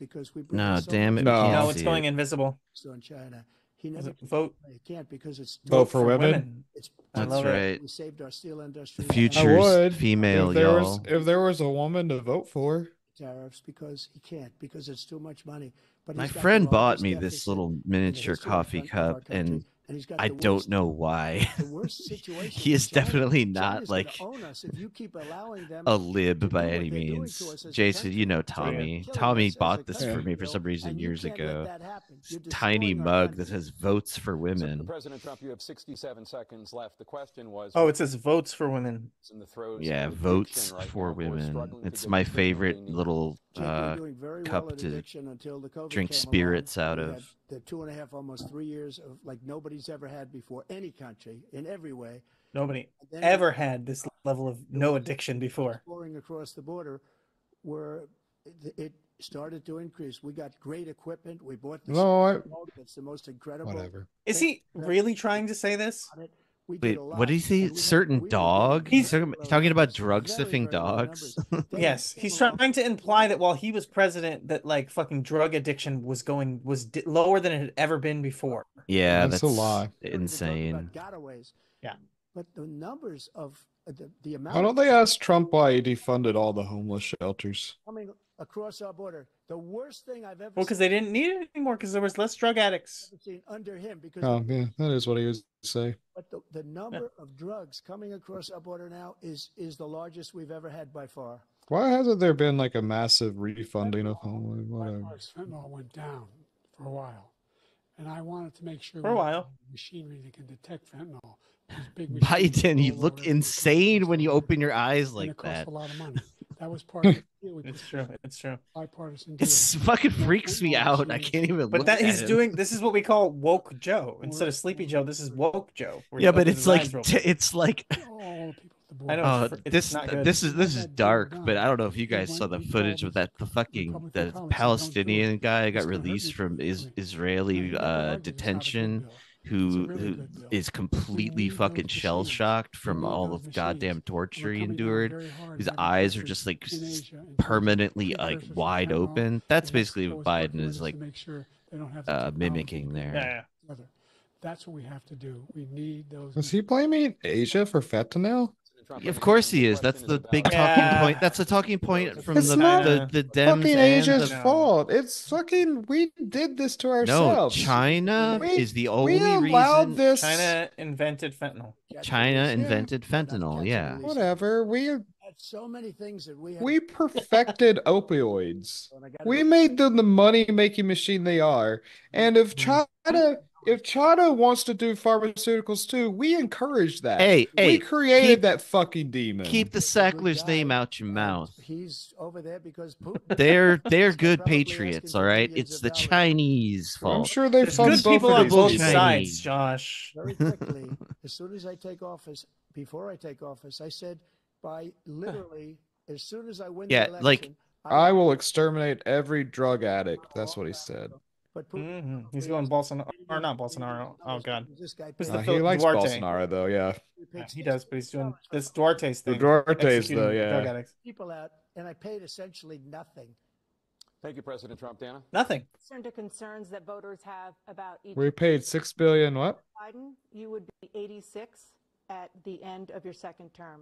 No, damn it. No, it's going invisible. On China. He never vote. You can't because it's vote for women. That's right. We saved our steel industry. The future's female, y'all. If there was a woman to vote for. Tariffs because he can't, because it's too much money. But my friend bought me this little miniature coffee cup, and I don't know why. He is definitely not like a lib by any means. Jason, you know Tommy. Tommy bought this for me for some reason years ago. Tiny mug that says "Votes for Women." President Trump, you have 67 seconds left. The question was, oh, it says "Votes for Women." Yeah, votes for women. It's my favorite little cup to drink spirits out of. The 2.5, almost 3 years of like nobody's ever had before, any country in every way. Nobody ever had this level of no addiction before. Pouring across the border, where it started to increase. We got great equipment. We bought this. It's the most incredible. Whatever. Is he really trying to say this? Wait, what did he say? Certain dog? He's talking about drug sniffing dogs. Yes, he's trying to imply that while he was president, that like fucking drug addiction was lower than it had ever been before. Yeah, that's a lie. Insane. Yeah, but the numbers of the amount. Why don't they ask Trump why he defunded all the homeless shelters? Coming across our border, the worst thing I've ever. Well, because they didn't need it anymore because there was less drug addicts. Seen under him because. Oh yeah, that is what he was say. But the number of drugs coming across our border now is the largest we've ever had by far. Why hasn't there been like a massive refunding of homeless? Whatever. Fentanyl went down for a while, and I wanted to make sure for a while machinery that can detect fentanyl. Biden, you look insane when you open your eyes like it costs that. A lot of money. That was part of the deal. It's true. It's true. Bipartisan deal. It's fucking freaks me out. I can't even. But look that at he's him. doing. This is what we call woke Joe instead of Sleepy Joe. This is woke Joe. Yeah, but it's like it's like. I know. This is dark, but I don't know if you guys saw the footage of that. The Palestinian guy got released from Israeli detention. Who is completely fucking shell shocked from all of goddamn torture he endured. His eyes are just like permanently like wide open. That's basically what Biden is like mimicking there. Yeah. That's what we have to do. We need those. Was he blaming Asia for fentanyl? Of course he is. That's the big talking point. That's the talking point from the Dems. Fucking Asia's fault. It's fucking. We did this to ourselves. No, China is the only reason. This. China invented fentanyl. China invented fentanyl. Yeah. Whatever. We so many things that we perfected opioids. We made them the money-making machine they are. And if China wants to do pharmaceuticals too, we encourage that. We created that fucking demon. Keep the Sackler's name out your mouth. He's over there because Putin. They're good patriots, all right? It's the Chinese fault. I'm sure they've good people on both sides, Josh. Very quickly, as soon as I take office, before I take office, I said by literally as soon as I win the election, like I will exterminate every drug addict. That's what he said. But he's going Bolsonaro or not Bolsonaro. Oh god, he likes Duarte. Bolsonaro though. Yeah, he does, but he's doing this Duarte's thing. The Duarte's though, yeah. People out, and I paid essentially nothing. Thank you, President Trump. Dana? Nothing. Turn to concerns that voters have about each. We paid $6 billion. What? Biden, you would be 86 at the end of your second term.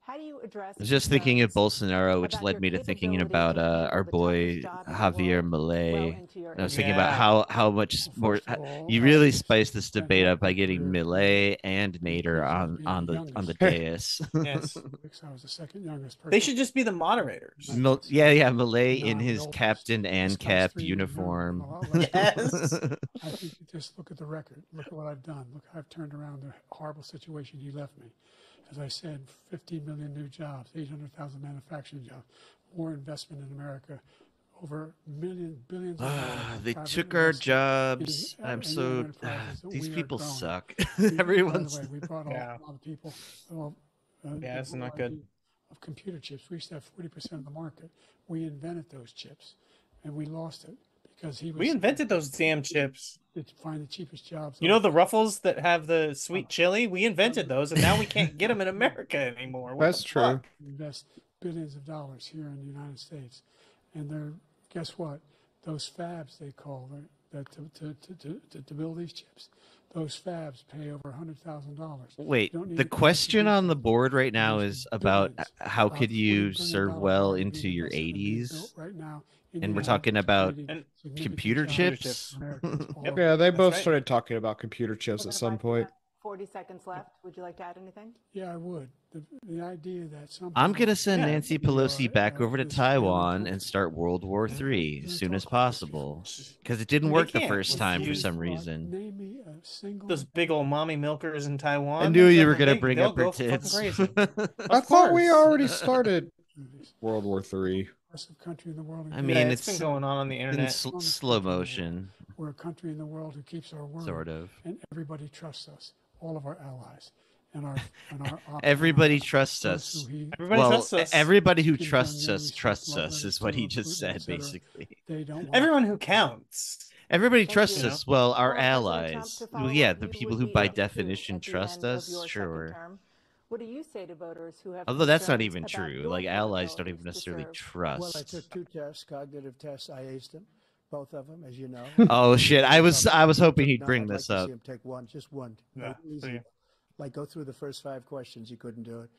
How do you address I was just thinking of Bolsonaro, which about led your me to thinking capability about to handle our the boy toughest job in the Javier world well Milei. into your And I was age? thinking Yeah. about how much more First of all, you really we've spiced this spent debate half up by my getting career Milei and being Nader accused of on being the youngest. dais. Yes. I was the second youngest person. They should just be the moderators. Yeah, Milei Now in I'm the his oldest. captain This and guy's cap 3 years younger. I'm uniform. a lot less Yes. I think you just look at the record. Look at what I've done. Look how I've turned around the horrible situation he left me. As I said, 15 million new jobs, 800,000 manufacturing jobs, more investment in America, over billions of dollars. They private took our investment jobs. in I'm young so enterprises that these we are people growing. suck. By Everyone's the way, we brought Yeah. a lot of people. Yeah, the it's whole not good. idea of computer chips. We used to have 40% of the market. We invented those chips, and we lost it because he was. We invented those damn chips. To find the cheapest jobs. You know the Ruffles that have the sweet chili? We invented those, and now we can't get them in America anymore. What That's the true. fuck? Invest billions of dollars here in the United States, and they're guess what? Those fabs they call that to build these chips. Those fabs pay over $100,000. Wait, the question on the board right now is about how could you serve well into your 80s? Right now, And we're talking about computer chips? Yeah, they both right. started talking about computer chips at some point. 40 seconds left. Would you like to add anything? Yeah, I would. The idea that some I'm going to send Yeah. Nancy Pelosi back over to Taiwan and start World War III as soon as possible. Because it didn't They work the can't first time for refuse some reason. Name me a single. Those big old mommy milkers in Taiwan. I knew you were They'll going to bring they'll up her go fucking tits. crazy. I thought we course. already started World War III. Country in the world. I mean, Yeah, it's been going on the in internet. slow motion, We're a country in the world who keeps our word. sort of. And everybody trusts us. All of our allies and our Everybody trusts those us. who he- Everybody trusts us. Everybody who Kim trusts Jong-un, us we trusts sent love us, letters is what to he him, just Putin, said, etc. basically. They don't want Everyone who counts. Everybody Thank trusts you. us. Well, our Well, President Trump, allies. to follow Well, yeah, up, the you people would who be by 82 definition at the trust end of us, your second sure. term. What do you say to voters who have Although that's not concerns even about true. your Like, allies don't capabilities even to necessarily serve? Well, I trust. took 2 tests, cognitive tests. I aced them, both of them, as you know. Oh shit! I was hoping he'd None. bring I'd like this to see up. him take one, just one. Yeah, Easy. see. Like go through the first 5 questions, you couldn't do it.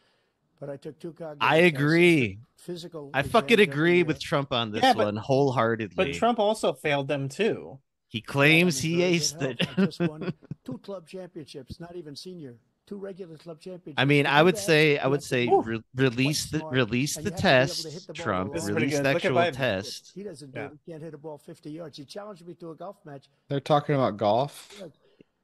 But I took 2 cognitive I tests, agree. physical I fucking exams every agree year. with Trump on this Yeah, but- one wholeheartedly. But Trump also failed them too. He claims I'm in he very good aced health. it. I just won 2 club championships, not even senior. 2 regular club championships. I mean, To I do would that, say, you have to be release quite smart, release and the you have to be able to test, hit the ball Trump. a This is long pretty Release good. the Look at actual Biden. test. He doesn't do Yeah. it. He can't hit a ball 50 yards. He challenged me to a golf match. They're talking about golf.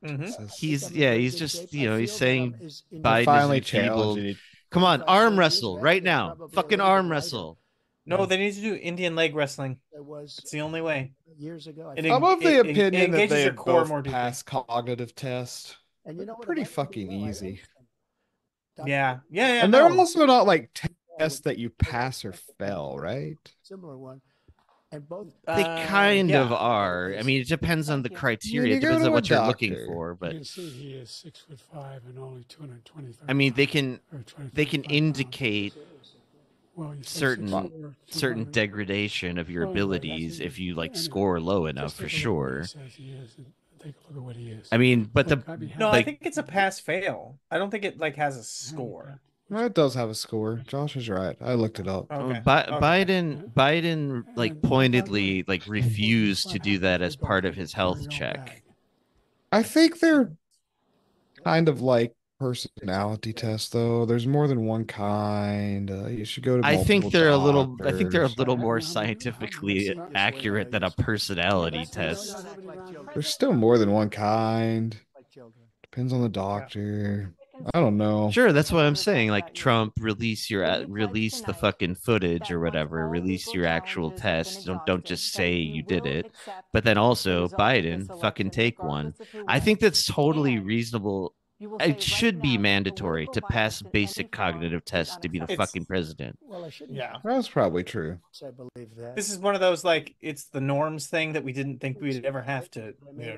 Mm-hmm. He's I'm in very he's good just shape. you I know he's feel that saying I'm in Biden is Finally enfeebled. challenging. Come on, 25, arm 30 years wrestle of right acting, now. probably Fucking a little arm bit lighter. wrestle. No, they need to do Indian leg wrestling. It was It's the only way. years ago. It I'm of the it opinion that engages they your had core both more deeply. passed cognitive tests. And you know what? Pretty If I could do fucking well, I easy. aced them. Yeah. And they're No. also not like tests that you pass or fail, right? Similar one. And both They kind yeah. of are. I mean, it depends on the criteria. You It go depends to on a what you're looking doctor. for. You But can see he is 6'5" and only 225. I mean, they pounds, can or 20, they can 25 pounds. indicate Well, you say certain 6'4", certain 200. degradation of your Well, anyway, abilities that's if you like anyway, score low enough just for take a look at what sure. he says he is and take a look at what he is. I mean, but Look, the I'd be No, happy- I think it's a pass fail. I don't think it like has a score. Well, it does have a score. Josh is right. I looked it up. Okay. Biden like And by the pointedly way, like before refused to what do that happened, as they go part of to his carry health your own check. bag. I think they're kind of like personality tests, though. There's more than one kind. You should go to I think multiple they're a little doctors. more scientifically accurate than a personality test. There's still more than one kind. like children. Depends on the doctor. I don't know. Sure, that's what I'm saying. Like Trump, release the fucking footage or whatever. Release your actual test. Don't just say you did it. But then also Biden, fucking take one. I think that's totally reasonable. It should be mandatory to pass basic cognitive tests to be the It's- fucking president. Well, I shouldn't. Yeah. That's probably true. I believe that. This is one of those like it's the norms thing that we didn't think we'd ever have to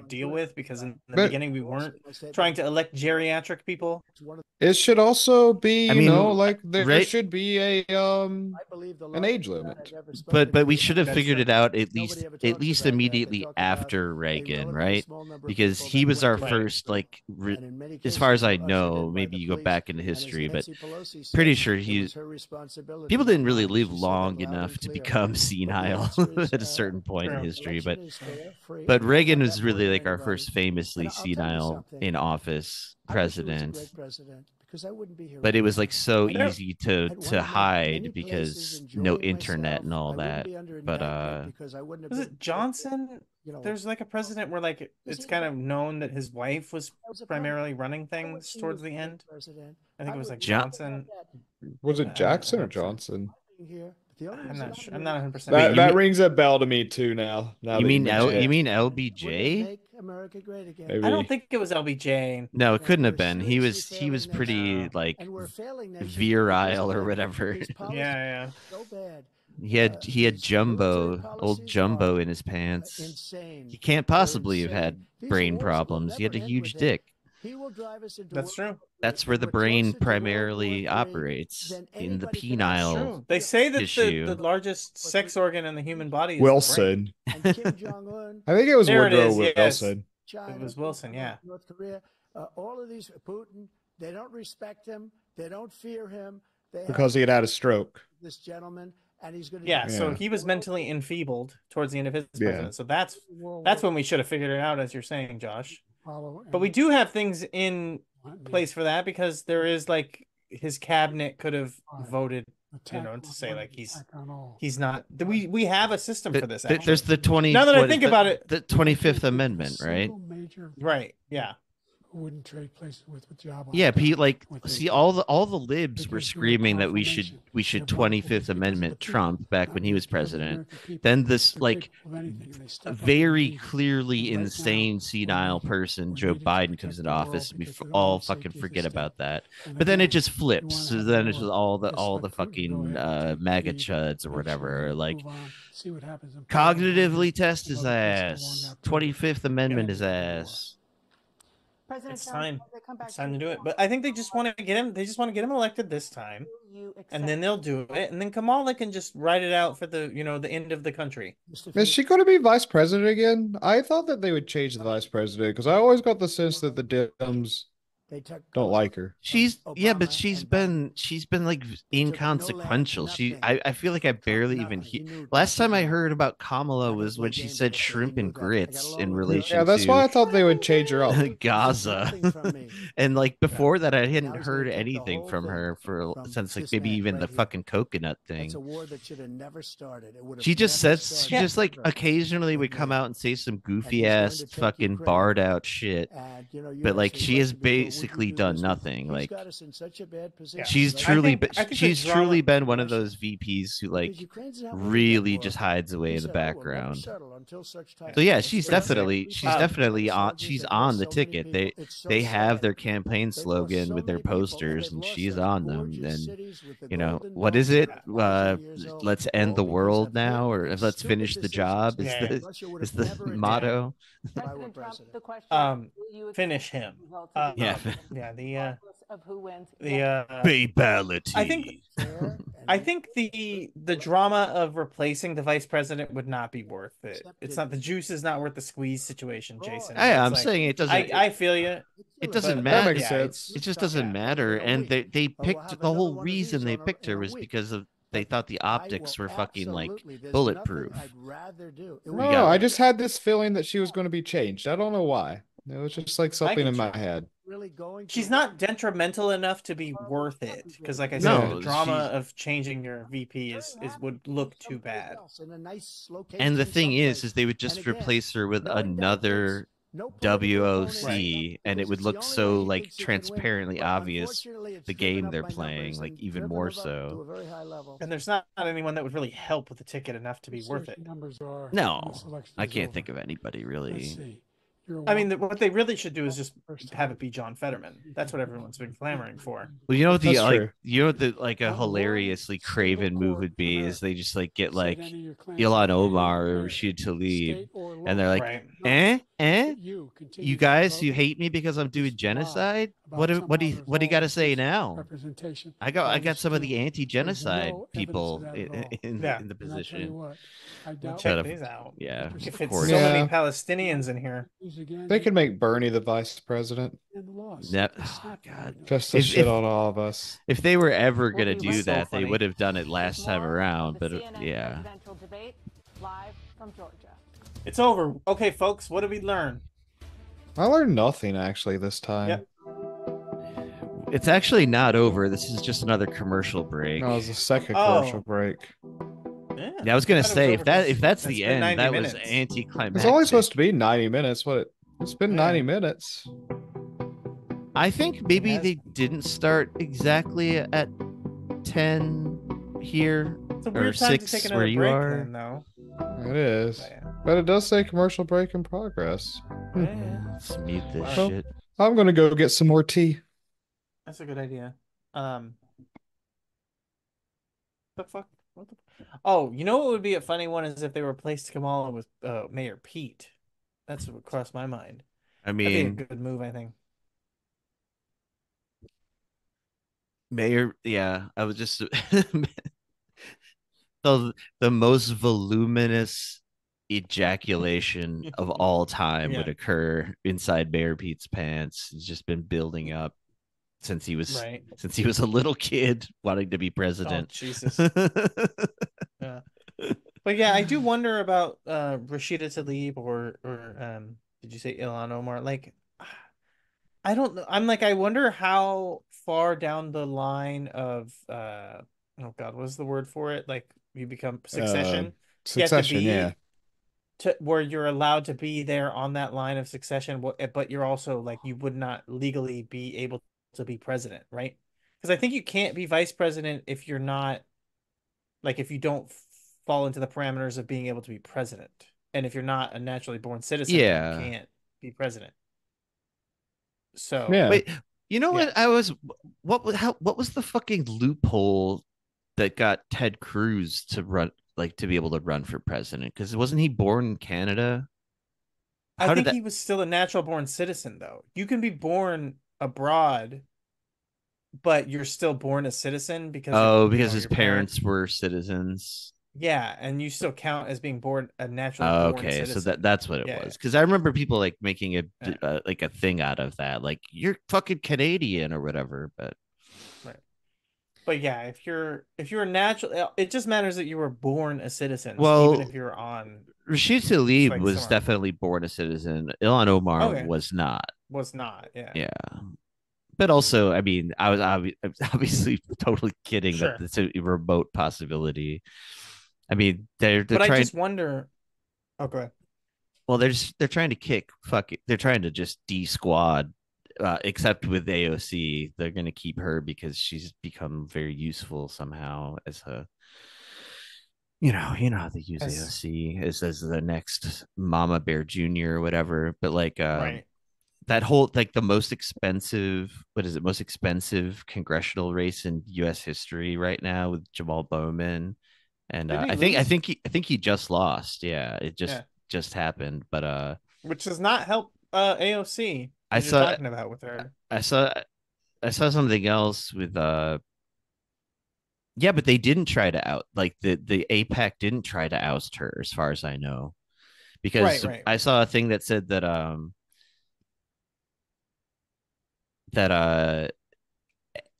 deal with because in the But- beginning we weren't trying to elect geriatric people. It's one of It should also be, I you mean, know, like there right- should be a I believe the an longest age that limit. I've ever spoken But we to should have That's figured true. it out Nobody ever talks about immediately that. They talk about after a Reagan, relatively right? small number of Because people he that was went our to- first like and in many cases, as far as I know, maybe you go back into history, but pretty sure people didn't really live long enough to become senile at a certain point in history. But Reagan was really like our first famously senile in office president. But it was like so easy to hide because no internet and all that. But was it Johnson? There's like a president where like it's kind of known that his wife was primarily running things towards the end. I think it was like Johnson. Was it Jackson or Johnson? I'm not sure. I'm not 100%. That rings a bell to me too now. You mean LBJ? Maybe. I don't think it was LBJ. No, it couldn't have been. He was pretty like virile or whatever. Yeah. He had old Jumbo in his pants. He can't possibly have had brain problems. He had a huge dick. That's true. That's where the brain primarily operates, in the penile. They say that tissue. the largest sex organ in the human body is Wilson. I think it was Woodrow Wilson. Yes. It was Wilson, yeah. North Korea, all of these, Putin, they don't respect him. They don't fear him. Because he had a stroke. This gentleman, and he's going to. Yeah, so he was mentally enfeebled towards the end of his presidency. So that's when we should have figured it out, as you're saying, Josh. But we do have things in place for that, because there is like his cabinet could have voted, to say like he's not. We have a system for this. There's the 20. Now that I think about it, the 25th Amendment, right? Right. Yeah. Who wouldn't trade places with job. Yeah, Pete. Like, see, all the libs were screaming that we should 25th Amendment Trump back when he was president. Then this like very clearly insane senile person, Joe Biden, comes into office, and we all fucking forget about that. But then it just flips. So then it's just all the fucking MAGA chuds or whatever. Like, cognitively test his ass. 25th Amendment his ass. It's time. It's time to do it. But I think they just want to get him. They just want to get him elected this time, and then they'll do it. And then Kamala can just write it out for the the end of the country. Is she going to be vice president again? I thought that they would change the vice president, because I always got the sense that the Dems don't like her. But she's been like inconsequential. I feel like I barely even last time I heard about Kamala was when she said shrimp and grits in relation. Yeah, that's why I thought they would change her up. Gaza, and like before that, I hadn't heard anything from her since like maybe even the fucking coconut thing. It's a war that should have never started. She just like occasionally would come out and say some goofy ass fucking barred out shit, but like she has basically done nothing. Like, she's truly been one of those VPs who like really just hides away in the background. So yeah, she's definitely on the ticket. They have their campaign slogan with their posters, and she's on them. And what is it? Let's end the world now, or let's finish the job is the motto. Finish him. Of who wins. Babality. I think the drama of replacing the vice president would not be worth it. It's not, the juice is not worth the squeeze situation, Jason. I'm saying it doesn't. I feel you. It doesn't matter. That makes sense. It just doesn't matter. And they picked the whole reason they picked her was because of they thought the optics were fucking like bulletproof. No, I just had this feeling that she was going to be changed. I don't know why. It was just like something in my head. She's not detrimental enough to be worth it, because like I said, the drama of changing your VP is would look too bad. And the thing is they would just replace her with another WOC, and it would look so like transparently obvious the game they're playing, like even more so. And there's not anyone that would really help with the ticket enough to be worth it. No, I can't think of anybody really. I mean, what they really should do is just have it be John Fetterman. That's what everyone's been clamoring for. Well, a hilariously craven move would be is they just like get like Ilhan Omar or Rashid Tlaib, and they're like, Eh? that you You continue to guys, you promote hate me because I'm doing this lie genocide? about somehow there's What do you all got to this say now? misrepresentation I of all got this some of the stealing. There's anti-genocide no evidence of people that at all. Yeah. in the And I tell you position. what, I Well, doubt check Shut up. these out. Yeah, If If of it's course. so many Yeah. Palestinians in here. again, They could make Bernie the vice president and the loss. Ne- It's oh, not God. just to If shit on all of us. if they were ever We'll gonna be do right So that, they funny. would have done it There's last time more around. of But the CNN yeah, presidential debate live from Georgia. It's over. Okay, folks, what did we learn? I learned nothing actually this time. Yep. it's actually not over. This is just another commercial break. No, it was the second Oh. commercial break. Yeah, I was gonna thought it was say over 'cause if that's it's the been end, 90 that was minutes. anticlimactic. It's only supposed to be 90 minutes. It's been Yeah. 90 minutes. I think maybe Yes. they didn't start exactly at 10 here It's a or weird time to 6 take where another you break are. then, though. It is. But yeah. But it does say commercial break in progress. Yeah. Let's mute this Wow. shit. I'm going to go get some more tea. That's a good idea. The fuck? What the... Oh, you know what would be a funny one is if they replaced Kamala with Mayor Pete. That's what crossed my mind. I That'd be a mean, good move, I think. Mayor, yeah, I was just the most voluminous ejaculation of all time Yeah. would occur inside Mayor Pete's pants. It's just been building up since he was Right. a little kid wanting to be Oh, president. Jesus. Yeah. But yeah, I do wonder about Rashida Tlaib or did you say Ilhan Omar? Like, I don't know. I'm like, I wonder how far down the line of oh God, what's the word for it? Like you become succession. You have to Succession, be yeah. to where you're allowed to be there on that line of succession, but you're also like you would not legally be able to be president, right? Because I think you can't be vice president if you're not like if you don't fall into the parameters of being able to be president, and if you're not a naturally born citizen, Yeah. then you can't be president. So Yeah. Wait, you know Yeah. what? What was the fucking loophole that got Ted Cruz to run, like to be able to run for president? Because wasn't he born in Canada? I think he was still a natural born citizen, though. You can be born abroad, but you're still born a citizen because because his your parents were citizens. Yeah, and you still count as being born a naturally Oh, born okay, citizen. so that's what it Yeah. was. Because I remember people like making Yeah. like a thing out of that, like you're fucking Canadian or whatever. But But yeah, if you're a natural, it just matters that you were born a citizen. Well, even if you're on. Rashid Tlaib like was somewhere. definitely born a citizen. Ilhan Omar Okay. was not. Was not. Yeah. Yeah. But also, I mean, I was obviously totally kidding Sure. that it's a remote possibility. I mean, they're But trying. I just wonder. Oh, go ahead. Well, they're trying to kick. Fuck it. They're trying to just de-squad. Except with AOC, they're gonna keep her because she's become very useful somehow as a. You know how they use AOC as the next Mama Bear Jr. or whatever. But like, Right. that whole like the most expensive, what is it? Most expensive congressional race in U.S. history right now with Jamal Bowman, and Didn't he I lose? think he just lost. Yeah, it just happened. But which does not help AOC. I You're saw talking about with her. I saw something else with yeah, but they didn't try to out like the APAC didn't try to oust her as far as I know, because Right. I saw a thing that said that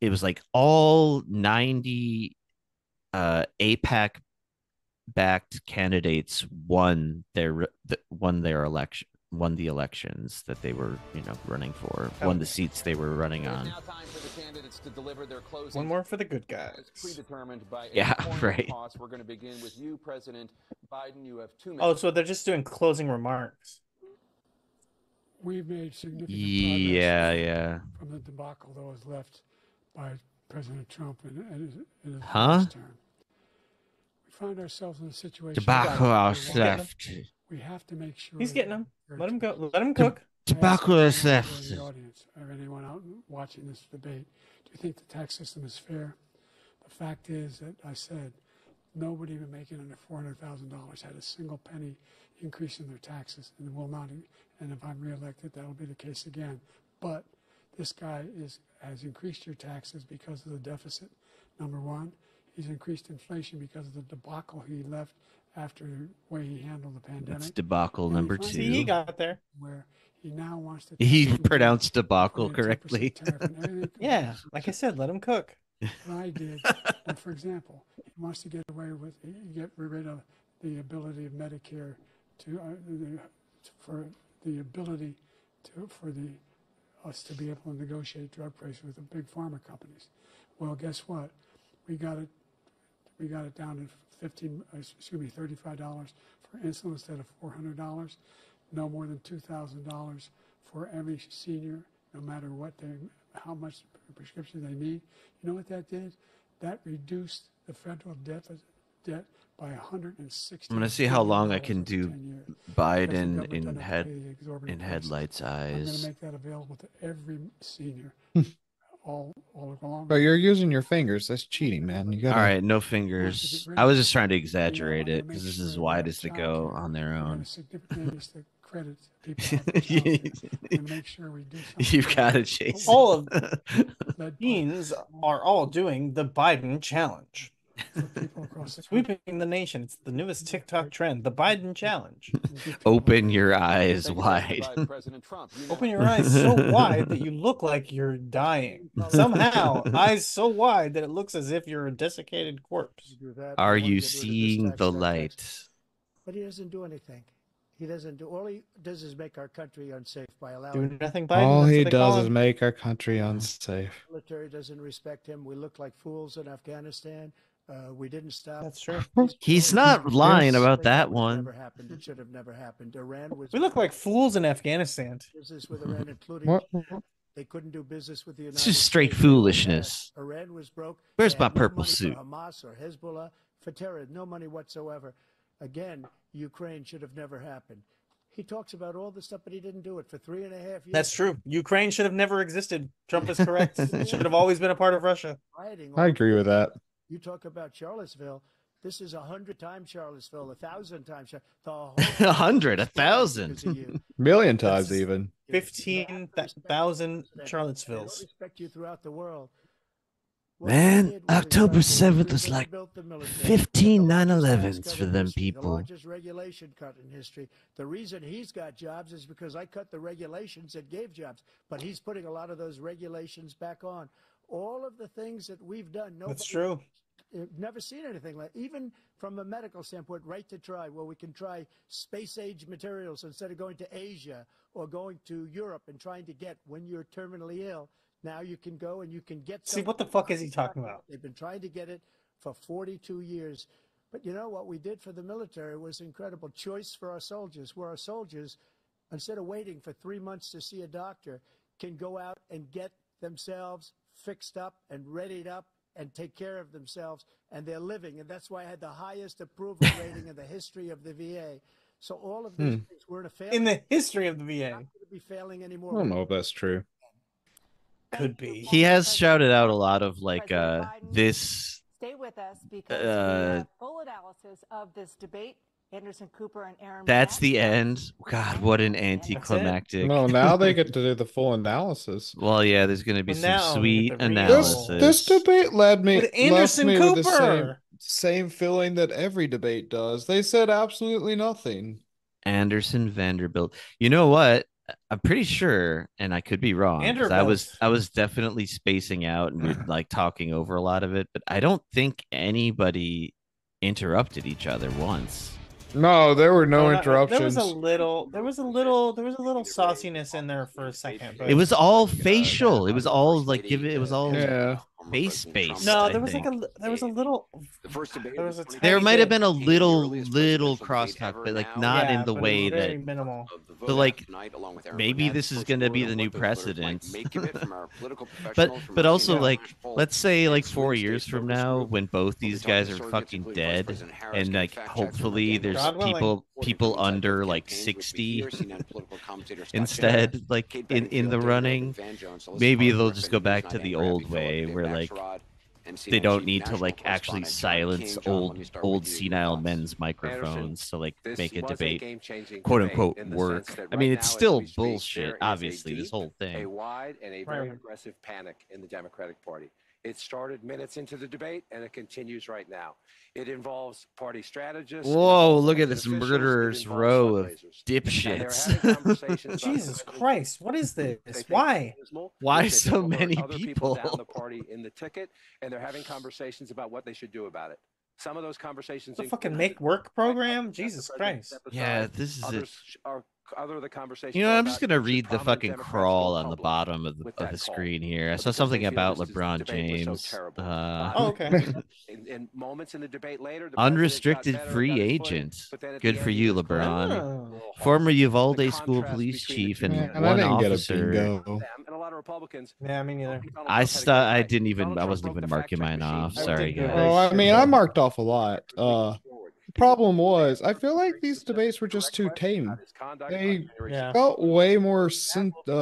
it was like all 90 APAC backed candidates won the elections that they were running for, won the seats they were running on. Now time for the candidates to deliver their closing. One more for the good guys. Predetermined by Yeah, a formula right. toss. We're going to begin with you, President Biden. You have 2 minutes. Oh, so they're just doing closing remarks. We've made significant Yeah, progress yeah. from the debacle that was left by President Trump in his Huh? first term. We find ourselves in a situation Tobacco where is left. we have to make sure He's getting them. that Let him go. Let him cook. Tobacco is in left. the audience or anyone out watching this debate, do you think the tax system is fair? The fact is that I said nobody even making under $400,000 had a single penny increase in their taxes and will not and if I'm reelected, that'll be the case again. But this guy has increased your taxes because of the deficit, number one. He's increased inflation because of the debacle he left after the way he handled the pandemic. That's debacle number two. See, he got there. Where he now wants to. He pronounced debacle correctly. Yeah, like I said, let him cook. What I did, for example, he wants to get away with, get rid of the ability of Medicare for us to be able to negotiate drug prices with the big pharma companies. Well, guess what? We got it down to $35 for insulin instead of $400. No more than $2,000 for every senior, no matter how much prescription they need. You know what that did? That reduced the federal debt by $160. I'm gonna see how long I can do Biden in headlights eyes. I'm gonna make that available to every senior. all along. But you're using your fingers. That's cheating, man. You gotta... All right, no fingers. I was just trying to exaggerate it because this is as wide as to go on their own. Credit people make sure we do You've got to chase. All of the teens are all doing the Biden challenge. Sweeping the nation. It's the newest TikTok trend, the Biden challenge. Open your eyes wide. Open your eyes so wide that you look like you're dying. Somehow, eyes so wide that it looks as if you're a desiccated corpse. Are you seeing the light? But he doesn't do anything. He doesn't do. All he does is make our country unsafe by allowing. Do nothing, Biden. All he does is make our country unsafe. The military doesn't respect him. We look like fools in Afghanistan. We didn't stop. That's true. He's not lying about that one. Never happened. It should have never happened. Iran was. We look like fools in Afghanistan. Business with Iran, including. They couldn't do business with the United States. It's just straight foolishness. Iran was broke. Where's my purple suit? Hamas or Hezbollah for terror. No money whatsoever. Again, Ukraine should have never happened. He talks about all this stuff, but he didn't do it for 3.5 years. That's true. Ukraine should have never existed. Trump is correct. It should have always been a part of Russia. I agree with that. You talk about Charlottesville. This is 100 times Charlottesville, 1,000 times. 100, 1,000, million times even. 15,000 Charlottesvilles. Respect you throughout the world. Man, October 7th was like 15 9/11s for them people. The largest regulation cut in history. The reason he's got jobs is because I cut the regulations that gave jobs. But he's putting a lot of those regulations back on. All of the things that we've done. That's true. Never seen anything like, even from a medical standpoint, right to try, where we can try space-age materials instead of going to Asia or going to Europe and trying to get when you're terminally ill. Now you can go and you can get. See, what the fuck is he talking about? They've been trying to get it for 42 years. But you know what we did for the military was incredible. Choice for our soldiers, where our soldiers, instead of waiting for 3 months to see a doctor, can go out and get themselves fixed up and readied up and take care of themselves, and they're living. And that's why I had the highest approval rating in the history of the VA. So all of these things, we're in a failing. In the history of the VA. We're not going to be failing anymore. I don't know if that's true. Could be. He has shouted out a lot of like this. Stay with us because we have full analysis of this debate. Anderson Cooper and Aaron. That's Black. the end. God, what an anticlimactic. No, now they get to do the full analysis. Well, yeah, there's going to be some now sweet the real- analysis. This debate led me With Anderson left me with the Cooper. same feeling that every debate does. They said absolutely nothing. Anderson Vanderbilt. You know what? I'm pretty sure, and I could be wrong. 'Cause I was definitely spacing out and we were like talking over a lot of it, but I don't think anybody interrupted each other once. No, there were no interruptions. There was a little sauciness in there for a second. But It was all facial. It was all like it was all face based. no, there was a little. The first debate. There might have been a little crosstalk, but like not in the but it way was very that. minimal. So like maybe this is going to be the new precedent. But also like let's say like 4 years from now when both these guys are fucking dead and like hopefully there's people under like 60 instead like in the running, maybe they'll just go back to the old way where like they don't need to like actually silence old senile men's microphones to like make a debate, quote unquote, work. I mean, it's still bullshit. Obviously, this whole thing. A wide and a very aggressive panic in the Democratic Party. It started minutes into the debate, and it continues right now. It involves party strategists. Whoa, look at this murderer's row of dipshits. Jesus Christ, what is this? Why? Why so many people? Down the party in the ticket, and they're having conversations about what they should do about it. Some of those conversations. The fucking make work program? Jesus Christ. Yeah, this is it. Other of the conversations. You know, I'm just gonna read the fucking crawl on the bottom of the screen here. I saw something about LeBron James. Oh, okay. In moments in the debate later, unrestricted free agent. Good for you, LeBron. Former Uvalde school police chief and one officer. And a lot of Republicans. Yeah, me neither. I wasn't even marking mine off. Sorry, guys. Oh, I mean, I marked off a lot. Problem was, I feel like these debates were just too tame. They felt way more sanitized.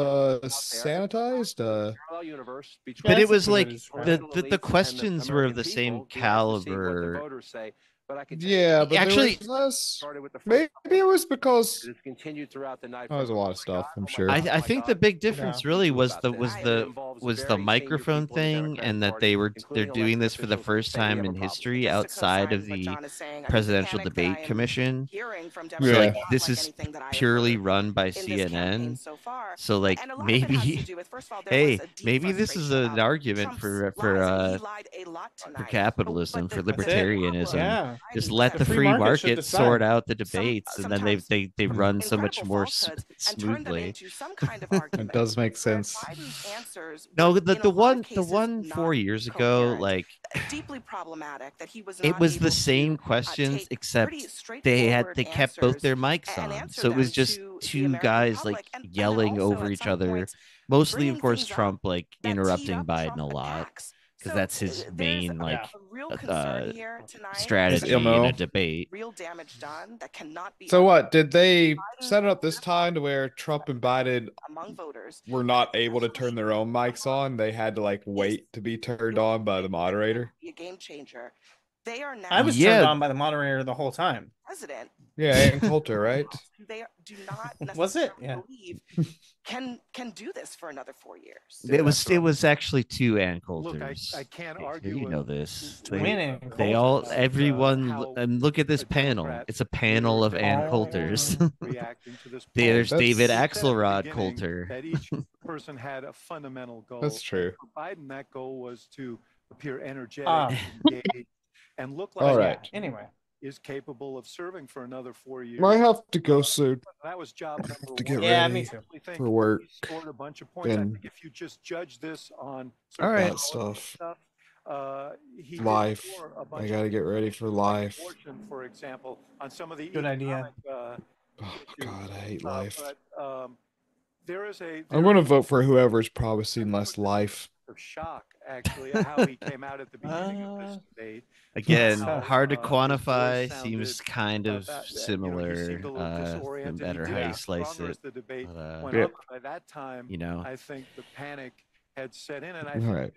But it was like the questions were of the same caliber. Yeah, but actually, maybe it was because it's continued throughout the night. There was a lot of stuff, I'm sure. I think the big difference really was the microphone thing, and that they're doing this for the first time in history outside of the Presidential Debate Commission. So like this is purely run by CNN. So like maybe, hey, maybe this is an argument for capitalism, for libertarianism. Yeah. Just let the free market sort out the debates, and then they run so much more smoothly. It does make sense. No, the one 4 years ago, like deeply problematic that he was. It was the same questions, except they kept both their mics on, so it was just two guys like yelling over each other. Mostly, of course, Trump like interrupting Biden a lot. Because that's his main like strategy in a debate. Real damage done that cannot be. So what did they set it up this time to where Trump and Biden were not able to turn their own mics on? They had to like wait to be turned on by the moderator. Be a game changer. They are now. I was turned on by the moderator the whole time. President. Yeah, Ann Coulter, right? They do not necessarily believe can do this for another 4 years. It was actually two Ann Coulters. Look, I can't argue. You know this. Everyone, and look at this panel. It's a panel of Ann Coulters. There's David Axelrod Coulter. That each person had a fundamental goal. That's true. For Biden, that goal was to appear energetic, engaged, and look like is capable of serving for another 4 years. Might have to go soon. That was job number one. To get ready for work. He scored a bunch of points. I think if you just judge this on stuff, life. I gotta get ready for life. For example, on some of the good idea. Oh God, I hate life. But, there is I'm gonna vote for whoever's promising less life. Of shock, actually, at how he came out at the beginning of this debate. Again, hard to quantify. Seems kind of similar, no matter how you slice it. By that time, I think the panic had set in, and I think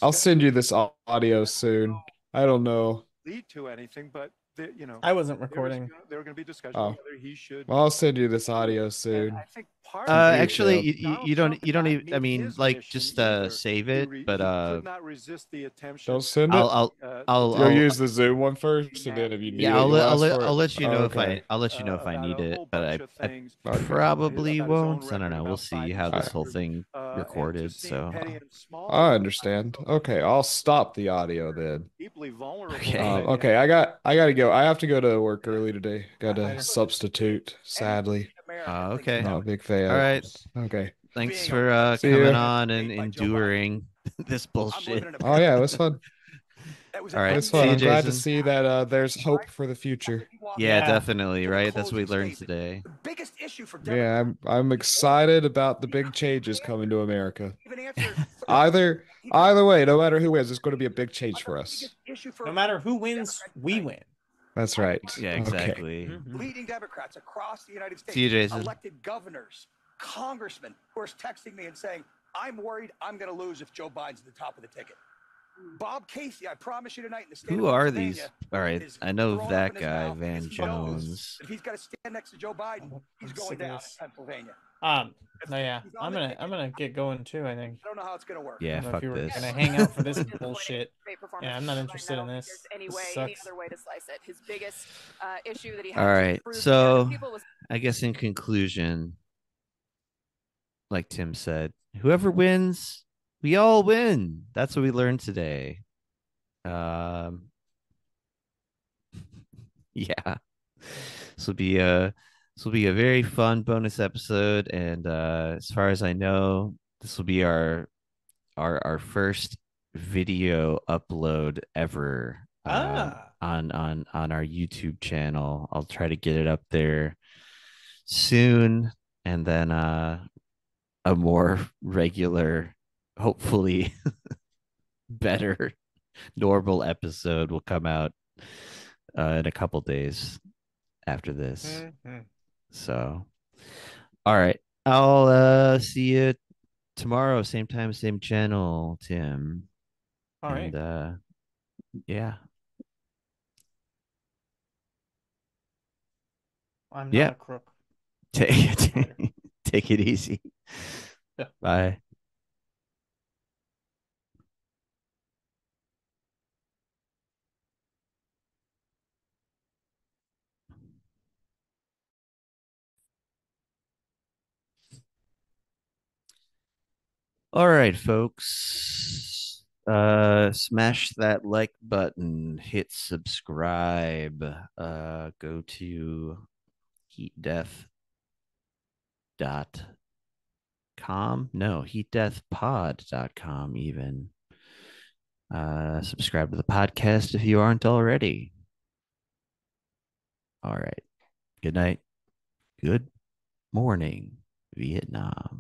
I'll send you this audio soon. I don't know. Lead to anything, but I wasn't recording. There were going to be discussions whether he should. Well, I'll send you this audio soon. I think actually, you don't even. I mean, like, just save it, but not resist the attention. Don't send it. I'll use the Zoom one first, and then if you need I'll let you know if I need it, but I probably won't. I don't know. We'll see how this whole thing recorded. So I understand. Okay, I'll stop the audio then. Deeply vulnerable. Okay, I gotta go. I have to go to work early today. Got to substitute, sadly. Okay. Not a big fan. All right. Okay. Thanks for coming on and enduring this bullshit. Oh yeah, it was fun. All right. It was fun. I'm glad to see that there's hope for the future. Yeah, definitely. Right. That's what we learned today. Biggest issue for yeah, I'm excited about the big changes coming to America. Either way, no matter who wins, it's going to be a big change for us. No matter who wins, we win. That's right. Yeah, exactly. Okay. Leading Democrats across the United States, see you, Jason. Elected governors, congressmen who are texting me and saying, I'm worried I'm going to lose if Joe Biden's at the top of the ticket. Bob Casey, I promise you tonight in the state Who of are Pennsylvania, these? All right, I know throwing up that in his guy, mouth Van because he knows Jones. that if he's got to stand next to Joe Biden, he's going down in Pennsylvania. No, yeah, I'm gonna get going too. I think. I don't know how it's gonna work. Yeah, I don't know fuck if you were this. gonna hang out for this bullshit. Yeah, I'm not interested in this. Any This way, any sucks. other way to slice it. His biggest issue that he All had to right, prove to the so American people was I guess in conclusion, like Tim said, whoever wins, we all win. That's what we learned today. Yeah, this will be a very fun bonus episode, and as far as I know, this will be our first video upload ever on our YouTube channel. I'll try to get it up there soon, and then a more regular, hopefully better normal episode will come out in a couple days after this. So, all right, I'll see you tomorrow, same time, same channel, Tim. All right. And yeah. I'm not a crook. Take it easy. Yeah. Bye. All right, folks. Smash that like button, hit subscribe. Go to heatdeath.com. No, heatdeathpod.com even. Subscribe to the podcast if you aren't already. All right. Good night. Good morning, Vietnam.